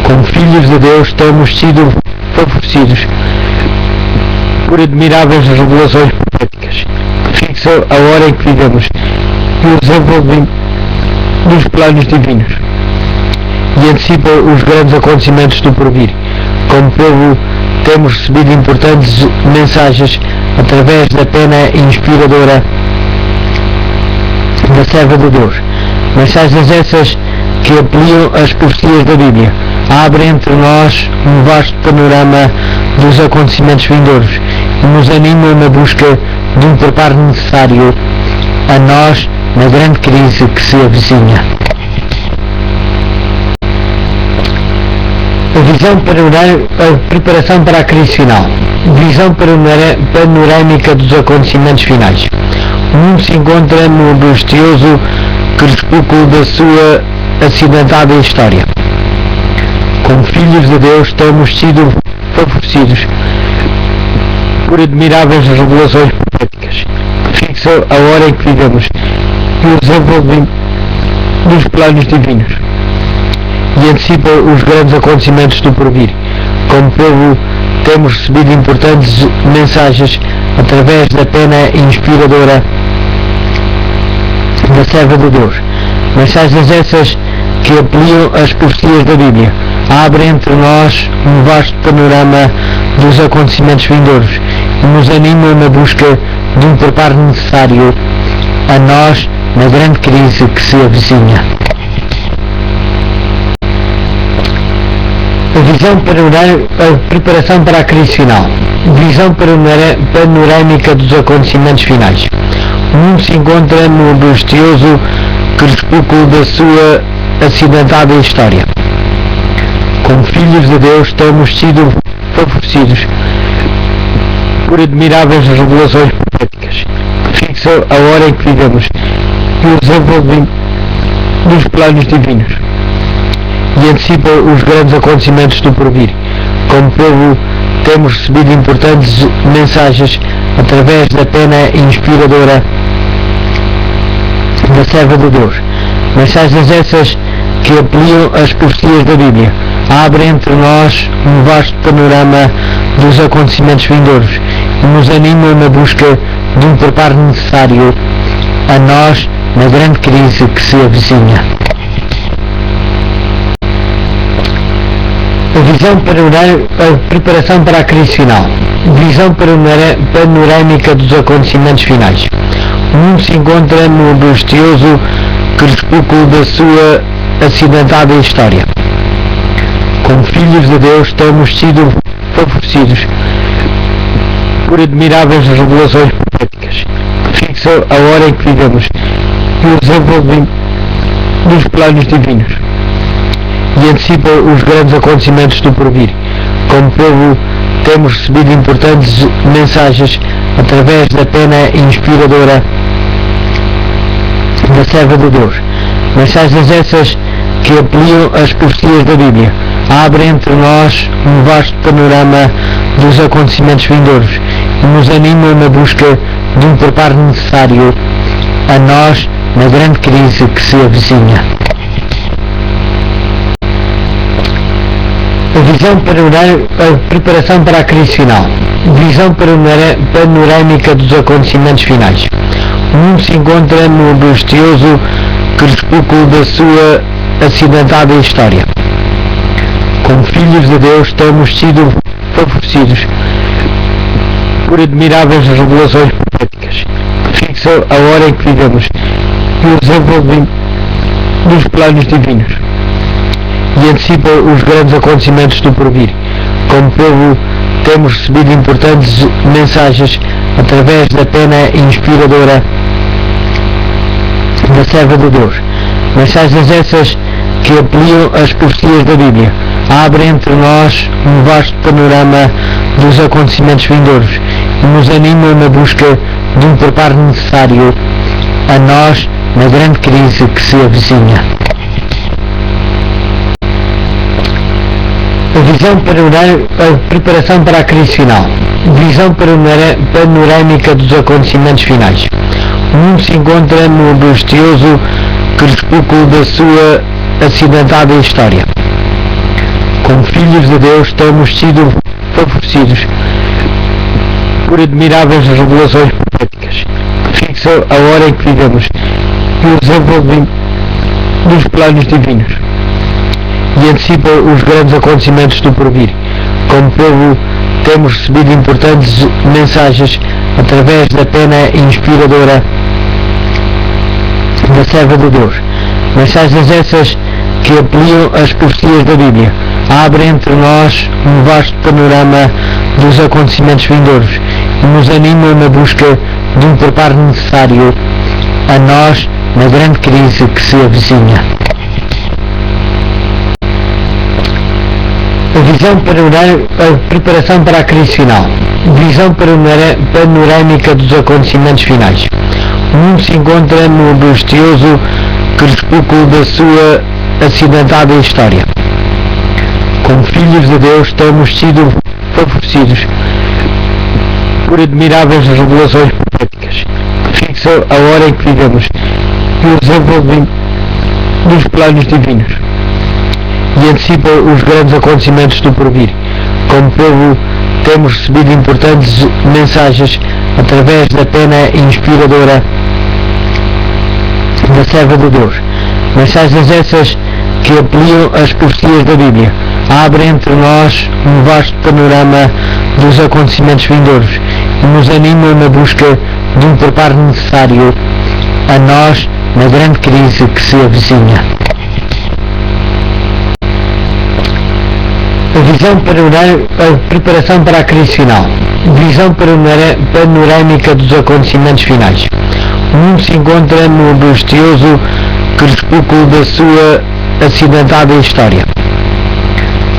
Como filhos de Deus, temos sido favorecidos por admiráveis revelações proféticas que fixam a hora em que vivemos e e o desenvolvimento dos planos divinos, e antecipa os grandes acontecimentos do porvir. Como povo, temos recebido importantes mensagens através da pena inspiradora da serva de Deus. Mensagens essas que ampliam as profecias da Bíblia, abrem entre nós um vasto panorama dos acontecimentos vindouros e nos animam na busca de um preparo necessário a nós na grande crise que se avizinha. A visão a preparação para a crise final. Visão panorâmica dos acontecimentos finais. O mundo se encontra no angustioso crepúsculo da sua acidentada história. Como filhos de Deus, temos sido favorecidos por admiráveis revelações proféticas que fixam a hora em que vivemos e o desenvolvimento dos planos divinos, e antecipa os grandes acontecimentos do porvir. Como povo, temos recebido importantes mensagens através da pena inspiradora da serva de Deus. Mensagens essas que ampliam as profecias da Bíblia, abrem entre nós um vasto panorama dos acontecimentos vindouros e nos animam na busca de um preparo necessário a nós na grande crise que se avizinha. A visão a preparação para a crise final. Visão panorâmica dos acontecimentos finais. O mundo se encontra no angustioso crepúsculo da sua acidentada história. Como filhos de Deus, temos sido favorecidos por admiráveis revelações proféticas que fixam a hora em que vivemos e o desenvolvimento dos planos divinos, e antecipa os grandes acontecimentos do porvir. Como povo, temos recebido importantes mensagens através da pena inspiradora da serva de Deus. Mensagens essas que ampliam as profecias da Bíblia, abrem entre nós um vasto panorama dos acontecimentos vindouros e nos animam na busca de um preparo necessário a nós na grande crise que se avizinha. A visão a preparação para a crise final. Visão panorâmica dos acontecimentos finais. O mundo se encontra no angustioso crepúsculo da sua acidentada história. Como filhos de Deus, temos sido favorecidos por admiráveis revelações proféticas que fixam a hora em que vivemos e o desenvolvimento dos planos divinos, e antecipa os grandes acontecimentos do porvir. Como povo, temos recebido importantes mensagens através da pena inspiradora da serva de Deus. Mensagens essas que ampliam as profecias da Bíblia, abrem entre nós um vasto panorama dos acontecimentos vindouros e nos animam na busca de um preparo necessário a nós na grande crise que se avizinha. A visão a preparação para a crise final. Visão panorâmica dos acontecimentos finais. O mundo se encontra no angustioso crepúsculo da sua acidentada história. Como filhos de Deus, temos sido favorecidos por admiráveis revelações proféticas que fixam a hora em que vivemos e o desenvolvimento dos planos divinos, e antecipa os grandes acontecimentos do porvir. Como povo, temos recebido importantes mensagens através da pena inspiradora da serva de Deus. Mensagens essas que ampliam as profecias da Bíblia, abrem entre nós um vasto panorama dos acontecimentos vindouros e nos animam na busca de um preparo necessário a nós na grande crise que se avizinha. A visão a preparação para a crise final. Visão panorâmica dos acontecimentos finais. O mundo se encontra no angustioso crepúsculo da sua acidentada história. Como filhos de Deus, temos sido favorecidos por admiráveis revelações proféticas que fixam a hora em que vivemos e o desenvolvimento dos planos divinos, e antecipa os grandes acontecimentos do porvir. Como povo, temos recebido importantes mensagens através da pena inspiradora da serva de Deus. Mensagens essas que ampliam as profecias da Bíblia, abrem entre nós um vasto panorama dos acontecimentos vindouros e nos animam na busca de um preparo necessário a nós na grande crise que se avizinha. A visão a preparação para a crise final. Visão panorâmica dos acontecimentos finais. O mundo se encontra no angustioso crepúsculo da sua acidentada história. Como filhos de Deus, temos sido favorecidos por admiráveis revelações proféticas que fixam a hora em que vivemos e o desenvolvimento dos planos divinos, e antecipa os grandes acontecimentos do porvir. Como povo, temos recebido importantes mensagens através da pena inspiradora da serva de Deus. Mensagens essas que ampliam as profecias da Bíblia, abrem entre nós um vasto panorama dos acontecimentos vindouros e nos animam na busca de um preparo necessário a nós na grande crise que se avizinha. A visão a preparação para a crise final. Visão panorâmica dos acontecimentos finais. O mundo se encontra no angustioso crepúsculo da sua acidentada história. Como filhos de Deus, temos sido favorecidos por admiráveis revelações proféticas que fixam a hora em que vivemos e o desenvolvimento dos planos divinos, e antecipa os grandes acontecimentos do porvir. Como povo, temos recebido importantes mensagens através da pena inspiradora da serva de Deus. Mensagens essas que ampliam as profecias da Bíblia, abrem entre nós um vasto panorama dos acontecimentos vindouros e nos animam na busca de um preparo necessário a nós na grande crise que se avizinha. A visão a preparação para a crise final. Visão panorâmica dos acontecimentos finais. O mundo se encontra no angustioso crepúsculo da sua acidentada história.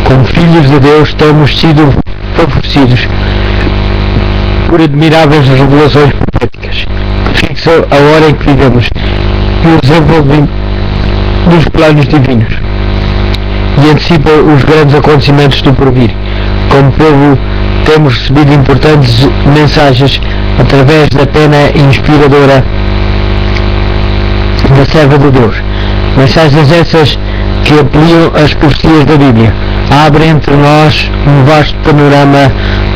Como filhos de Deus, temos sido favorecidos por admiráveis revelações proféticas que fixam a hora em que vivemos e o desenvolvimento dos planos divinos, e antecipa os grandes acontecimentos do porvir. Como povo, temos recebido importantes mensagens através da pena inspiradora da serva de Deus. Mensagens essas que ampliam as profecias da Bíblia, abrem entre nós um vasto panorama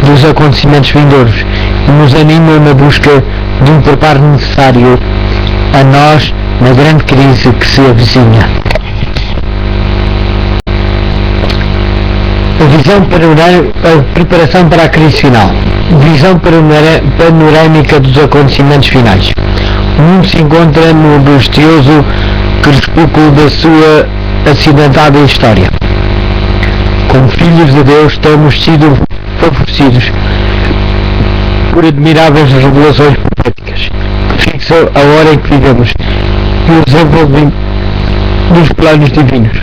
dos acontecimentos vindouros e nos animam na busca de um preparo necessário a nós na grande crise que se avizinha. A visão a preparação para a crise final. Visão panorâmica dos acontecimentos finais. O mundo se encontra no angustioso crepúsculo da sua acidentada história. Como filhos de Deus, temos sido favorecidos por admiráveis revelações proféticas que fixam a hora em que vivemos e o desenvolvimento dos planos divinos,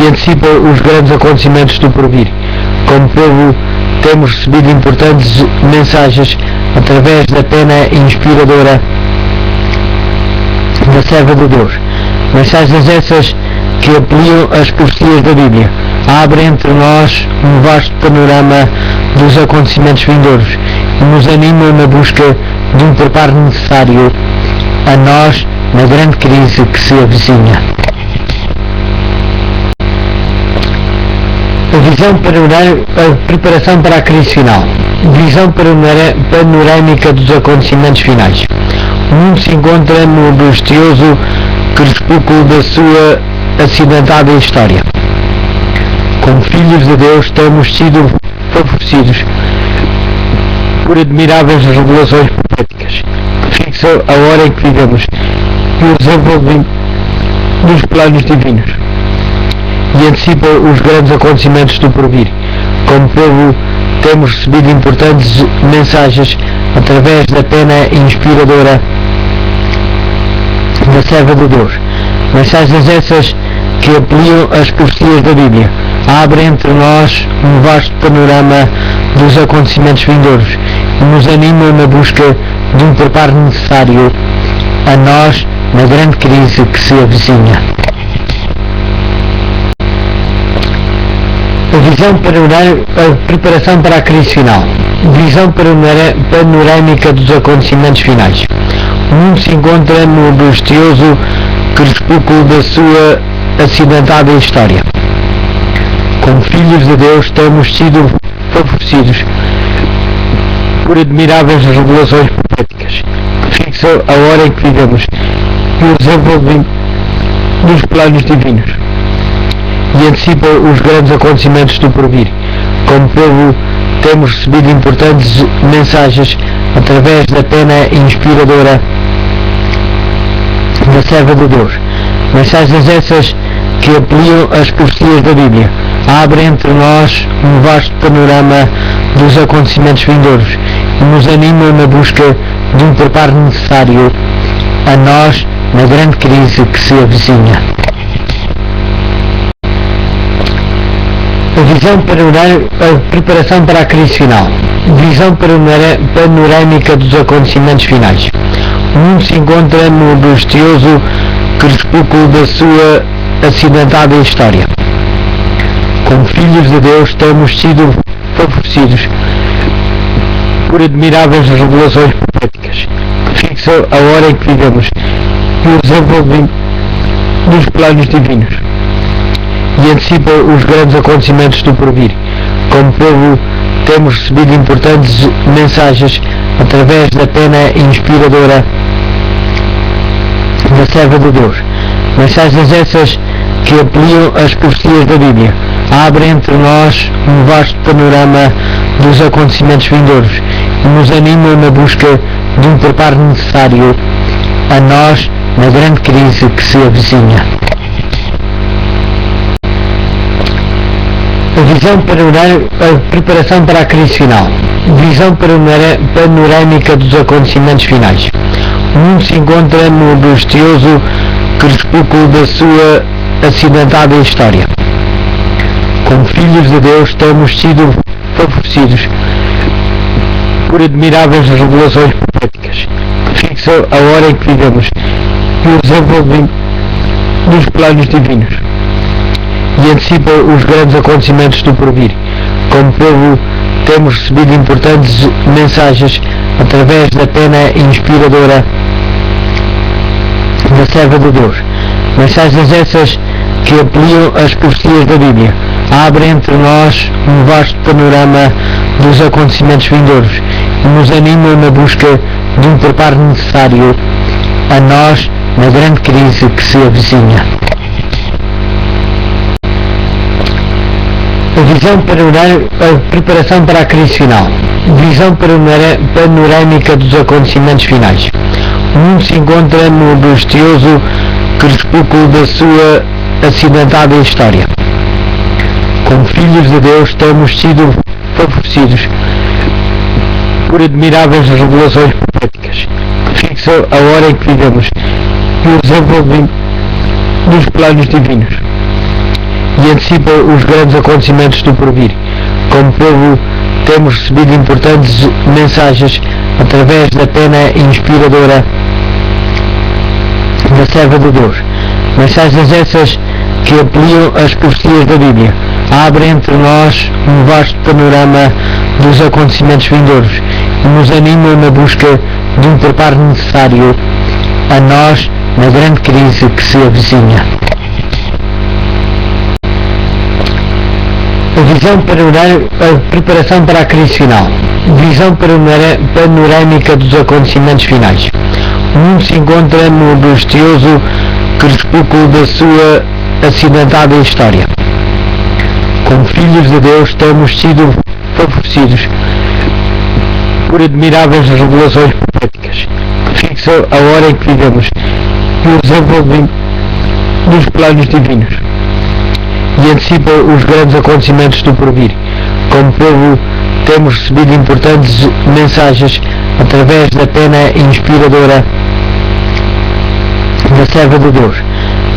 e antecipa os grandes acontecimentos do porvir. Como povo, temos recebido importantes mensagens através da pena inspiradora da serva de Deus. Mensagens essas que ampliam as profecias da Bíblia, abrem entre nós um vasto panorama dos acontecimentos vindouros e nos animam na busca de um preparo necessário a nós na grande crise que se avizinha. A visão a preparação para a crise final. Visão panorâmica dos acontecimentos finais. O mundo se encontra no angustioso crepúsculo da sua acidentada história. Como filhos de Deus, temos sido favorecidos por admiráveis revelações proféticas que fixam a hora em que vivemos e o desenvolvimento dos planos divinos, e antecipa os grandes acontecimentos do porvir. Como povo, temos recebido importantes mensagens através da pena inspiradora da serva de Deus. Mensagens essas que ampliam as profecias da Bíblia, abrem entre nós um vasto panorama dos acontecimentos vindouros e nos animam na busca de um preparo necessário a nós na grande crise que se avizinha. A visão a preparação para a crise final. Visão panorâmica dos acontecimentos finais. O mundo se encontra no angustioso crepúsculo da sua acidentada história. Como filhos de Deus, temos sido favorecidos por admiráveis revelações proféticas que fixam a hora em que vivemos e o desenvolvimento dos planos divinos, e antecipa os grandes acontecimentos do porvir. Como povo, temos recebido importantes mensagens através da pena inspiradora da serva de Deus. Mensagens essas que ampliam as profecias da Bíblia, abrem entre nós um vasto panorama dos acontecimentos vindouros e nos animam na busca de um preparo necessário a nós na grande crise que se avizinha. A preparação para a crise final. Visão panorâmica dos acontecimentos finais. O mundo se encontra no angustioso crepúsculo da sua acidentada história. Como filhos de Deus temos sido favorecidos por admiráveis revelações proféticas que fixam a hora em que vivemos e o desenvolvimento dos planos divinos, e antecipa os grandes acontecimentos do porvir. Como povo, temos recebido importantes mensagens através da pena inspiradora da serva de Deus. Mensagens essas que ampliam as profecias da Bíblia, abrem entre nós um vasto panorama dos acontecimentos vindouros e nos animam na busca de um preparo necessário a nós na grande crise que se avizinha. A preparação para a crise final. Visão panorâmica dos acontecimentos finais. O mundo se encontra no angustioso crepúsculo da sua acidentada história. Como filhos de Deus temos sido favorecidos por admiráveis revelações proféticas que fixam a hora em que vivemos e o desenvolvimento dos planos divinos, e antecipa os grandes acontecimentos do porvir. Como povo, temos recebido importantes mensagens através da pena inspiradora da serva de Deus. Mensagens essas que ampliam as profecias da Bíblia, abrem entre nós um vasto panorama dos acontecimentos vindouros e nos animam na busca de um preparo necessário a nós na grande crise que se avizinha. A preparação para a crise final. Visão panorâmica dos acontecimentos finais. O mundo se encontra no angustioso crepúsculo da sua acidentada história. Como filhos de Deus temos sido favorecidos por por admiráveis revelações proféticas que fixam a hora em que vivemos e o desenvolvimento dos planos divinos e antecipa os grandes acontecimentos do porvir. Como povo, temos recebido importantes mensagens através da pena inspiradora da serva de Deus. Mensagens essas que ampliam as profecias da Bíblia, abrem entre nós um vasto panorama dos acontecimentos vindouros e nos animam na busca de um preparo necessário a nós na grande crise que se avizinha. A preparação para a crise final. Visão panorâmica dos acontecimentos finais. O mundo se encontra no angustioso crepúsculo da sua acidentada história. Como filhos de Deus temos sido favorecidos por admiráveis revelações proféticas que fixam a hora em que vivemos e o desenvolvimento dos planos divinos e antecipa os grandes acontecimentos do porvir. Como povo, temos recebido importantes mensagens através da pena inspiradora da serva de Deus.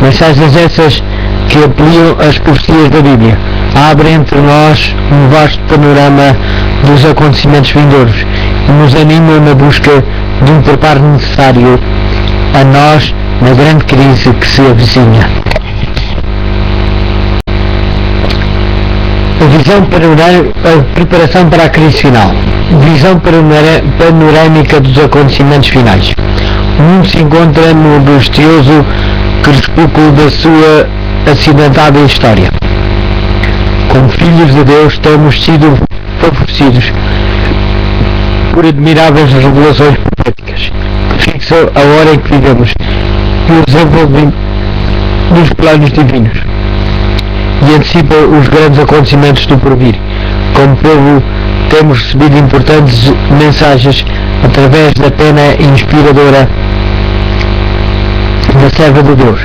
Mensagens essas que ampliam as profecias da Bíblia, abrem entre nós um vasto panorama dos acontecimentos vindouros e nos animam na busca de um preparo necessário a nós na grande crise que se avizinha. A visão panorâmica dos acontecimentos finais. Visão panorâmica dos acontecimentos finais. O mundo se encontra no angustioso crepúsculo da sua acidentada história. Como filhos de Deus temos sido favorecidos por admiráveis revelações proféticas que fixam a hora em que vivemos e o desenvolvimento dos planos divinos e antecipa os grandes acontecimentos do porvir. Como povo, temos recebido importantes mensagens através da pena inspiradora da serva de Deus. Mensagens essas que ampliam as profecias da Bíblia, abrem entre nós um vasto panorama dos acontecimentos vindouros e nos animam na busca de um preparo necessário a nós na grande crise que se avizinha. A preparação para a crise final. Visão panorâmica dos acontecimentos finais. O mundo se encontra no angustioso crepúsculo da sua acidentada história. Como filhos de Deus temos sido favorecidos por admiráveis revelações proféticas que fixam a hora em que vivemos e o desenvolvimento dos planos divinos, e antecipa os grandes acontecimentos do porvir. Como povo, temos recebido importantes mensagens através da pena inspiradora da serva de Deus.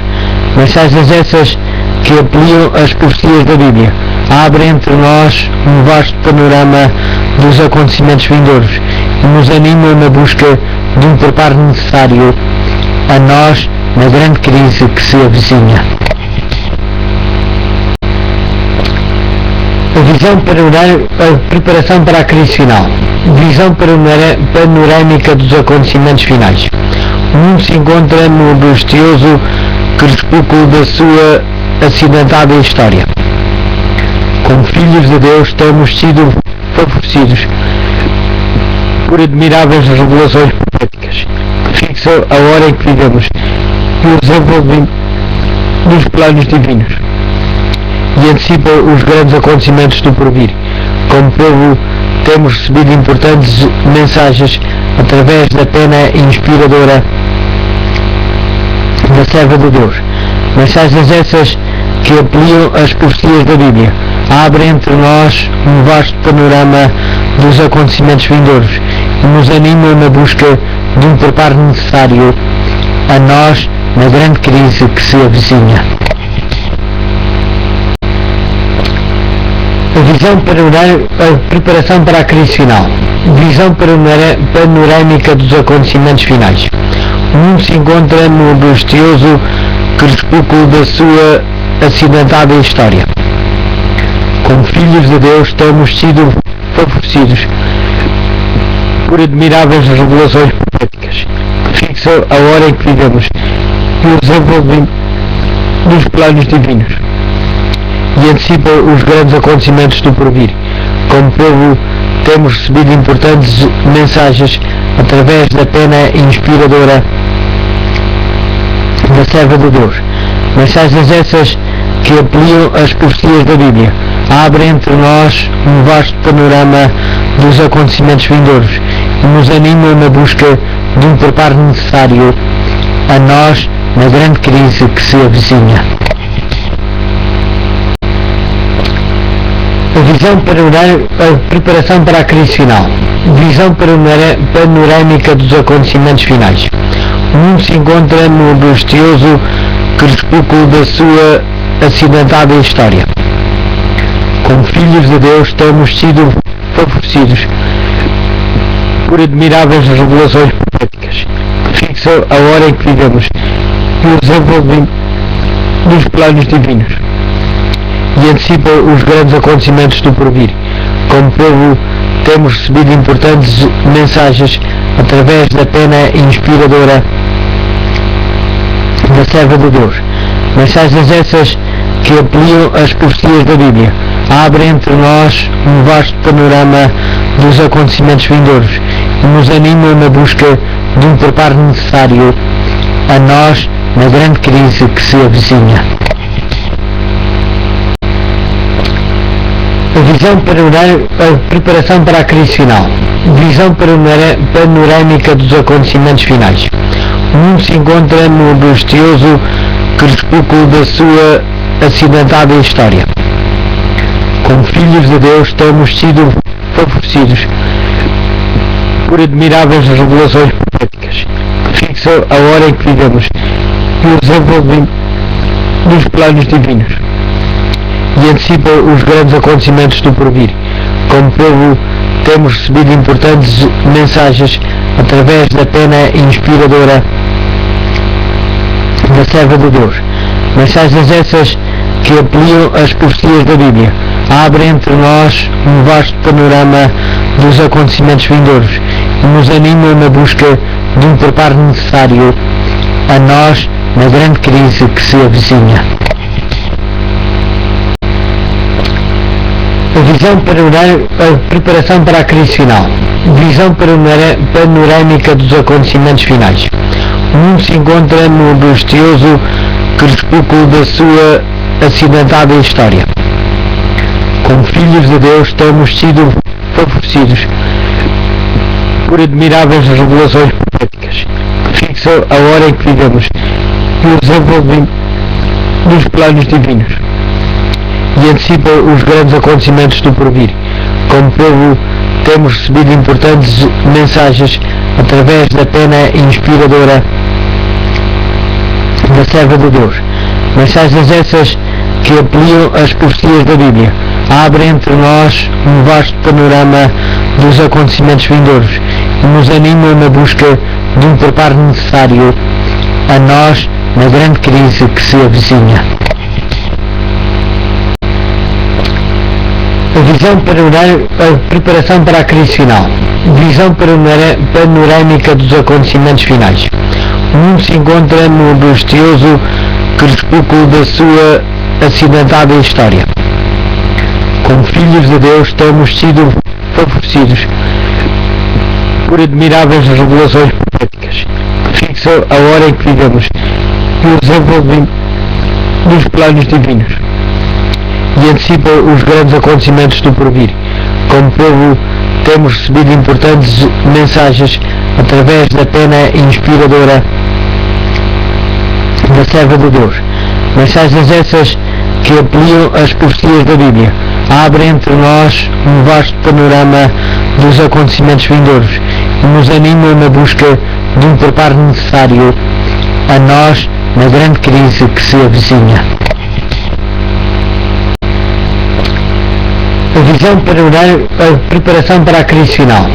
Mensagens essas que ampliam as profecias da Bíblia, abrem entre nós um vasto panorama dos acontecimentos vindouros e nos animam na busca de um preparo necessário a nós na grande crise que se avizinha. A visão a preparação para a crise final. Visão panorâmica dos acontecimentos finais. O mundo se encontra no angustioso crepúsculo da sua acidentada história. Como filhos de Deus temos sido favorecidos por admiráveis revelações proféticas que fixam a hora em que vivemos e o desenvolvimento dos planos divinos, e antecipa os grandes acontecimentos do porvir. Como povo, temos recebido importantes mensagens através da pena inspiradora da serva de Deus. Mensagens essas que ampliam as profecias da Bíblia, abrem entre nós um vasto panorama dos acontecimentos vindouros e nos animam na busca de um preparo necessário a nós na grande crise que se avizinha. A visão a preparação para a crise final. Visão panorâmica dos acontecimentos finais. O mundo se encontra no angustioso crepúsculo da sua acidentada história. Como filhos de Deus temos sido favorecidos por admiráveis revelações proféticas que fixam a hora em que vivemos e o desenvolvimento dos planos divinos, e antecipa os grandes acontecimentos do porvir. Como povo, temos recebido importantes mensagens através da pena inspiradora da serva de Deus. Mensagens essas que ampliam as profecias da Bíblia, abrem entre nós um vasto panorama dos acontecimentos vindouros e nos animam na busca de um preparo necessário a nós na grande crise que se avizinha. A visão a preparação para a crise final. Visão panorâmica dos acontecimentos finais. O mundo se encontra no angustioso crepúsculo da sua acidentada história. Como filhos de Deus temos sido favorecidos por admiráveis revelações proféticas que fixam a hora em que vivemos e o desenvolvimento dos planos divinos, e antecipa os grandes acontecimentos do porvir. Como povo, temos recebido importantes mensagens através da pena inspiradora da serva de Deus. Mensagens essas que ampliam as profecias da Bíblia, abrem entre nós um vasto panorama dos acontecimentos vindouros e nos animam na busca de um preparo necessário a nós na grande crise que se avizinha. A visão a preparação para a crise final. Visão panorâmica dos acontecimentos finais. O mundo se encontra no angustioso crepúsculo da sua acidentada história. Como filhos de Deus temos sido favorecidos por admiráveis revelações proféticas que fixam a hora em que vivemos e o desenvolvimento dos planos divinos, e antecipa os grandes acontecimentos do porvir. Como povo, temos recebido importantes mensagens através da pena inspiradora da serva de Deus. Mensagens essas que ampliam as profecias da Bíblia, abrem entre nós um vasto panorama dos acontecimentos vindouros e nos animam na busca de um preparo necessário a nós na grande crise que se avizinha. A visão a preparação para a crise final. Visão panorâmica dos acontecimentos finais. O mundo se encontra no angustioso crepúsculo da sua acidentada história. Como filhos de Deus temos sido favorecidos por admiráveis revelações proféticas que fixam a hora em que vivemos e o desenvolvimento dos planos divinos, e antecipa os grandes acontecimentos do porvir. Como povo, temos recebido importantes mensagens através da pena inspiradora da serva de Deus. Mensagens essas que ampliam as profecias da Bíblia, abrem entre nós um vasto panorama dos acontecimentos vindouros e nos animam na busca de um preparo necessário a nós na grande crise que se avizinha. A visão a preparação para a crise final. Visão panorâmica dos acontecimentos finais. O mundo se encontra no angustioso crepúsculo da sua acidentada história. Como filhos de Deus temos sido favorecidos por admiráveis revelações proféticas que fixam a hora em que vivemos que o desenvolvem dos planos divinos e antecipa os grandes acontecimentos do porvir. Como povo, temos recebido importantes mensagens através da pena inspiradora da serva de Deus. Mensagens essas que ampliam as profecias da Bíblia, abrem entre nós um vasto panorama dos acontecimentos vindouros e nos animam na busca de um preparo necessário a nós na grande crise que se avizinha. A preparação para a crise final. Visão panorâmica dos acontecimentos finais. O mundo se encontra no angustioso crepúsculo da sua acidentada história. Como filhos de Deus temos sido favorecidos por admiráveis revelações proféticas que fixam a hora em que vivemos e o desenvolvem dos planos divinos e antecipa os grandes acontecimentos do porvir. Como povo, temos recebido importantes mensagens através da pena inspiradora da serva de Deus. Mensagens essas que ampliam as profecias da Bíblia, abrem entre nós um vasto panorama dos acontecimentos vindouros e nos animam na busca de um preparo necessário a nós na grande crise que se avizinha. A preparação para a crise final.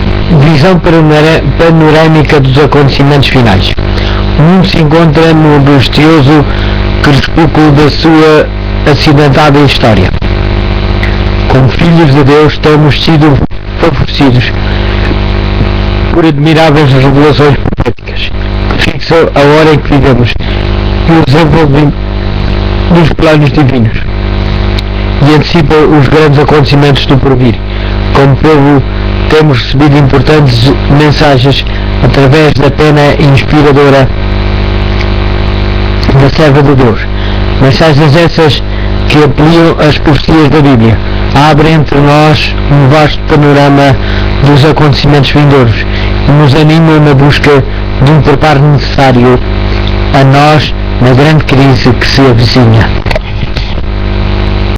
Visão panorâmica dos acontecimentos finais. O mundo se encontra no angustioso crepúsculo da sua acidentada história. Como filhos de Deus temos sido favorecidos por admiráveis revelações proféticas que fixam a hora em que vivemos e o desenvolvem dos planos divinos e antecipa os grandes acontecimentos do porvir. Como povo, temos recebido importantes mensagens através da pena inspiradora da serva de Deus. Mensagens essas que ampliam as profecias da Bíblia, abrem entre nós um vasto panorama dos acontecimentos vindouros e nos animam na busca de um preparo necessário a nós na grande crise que se avizinha.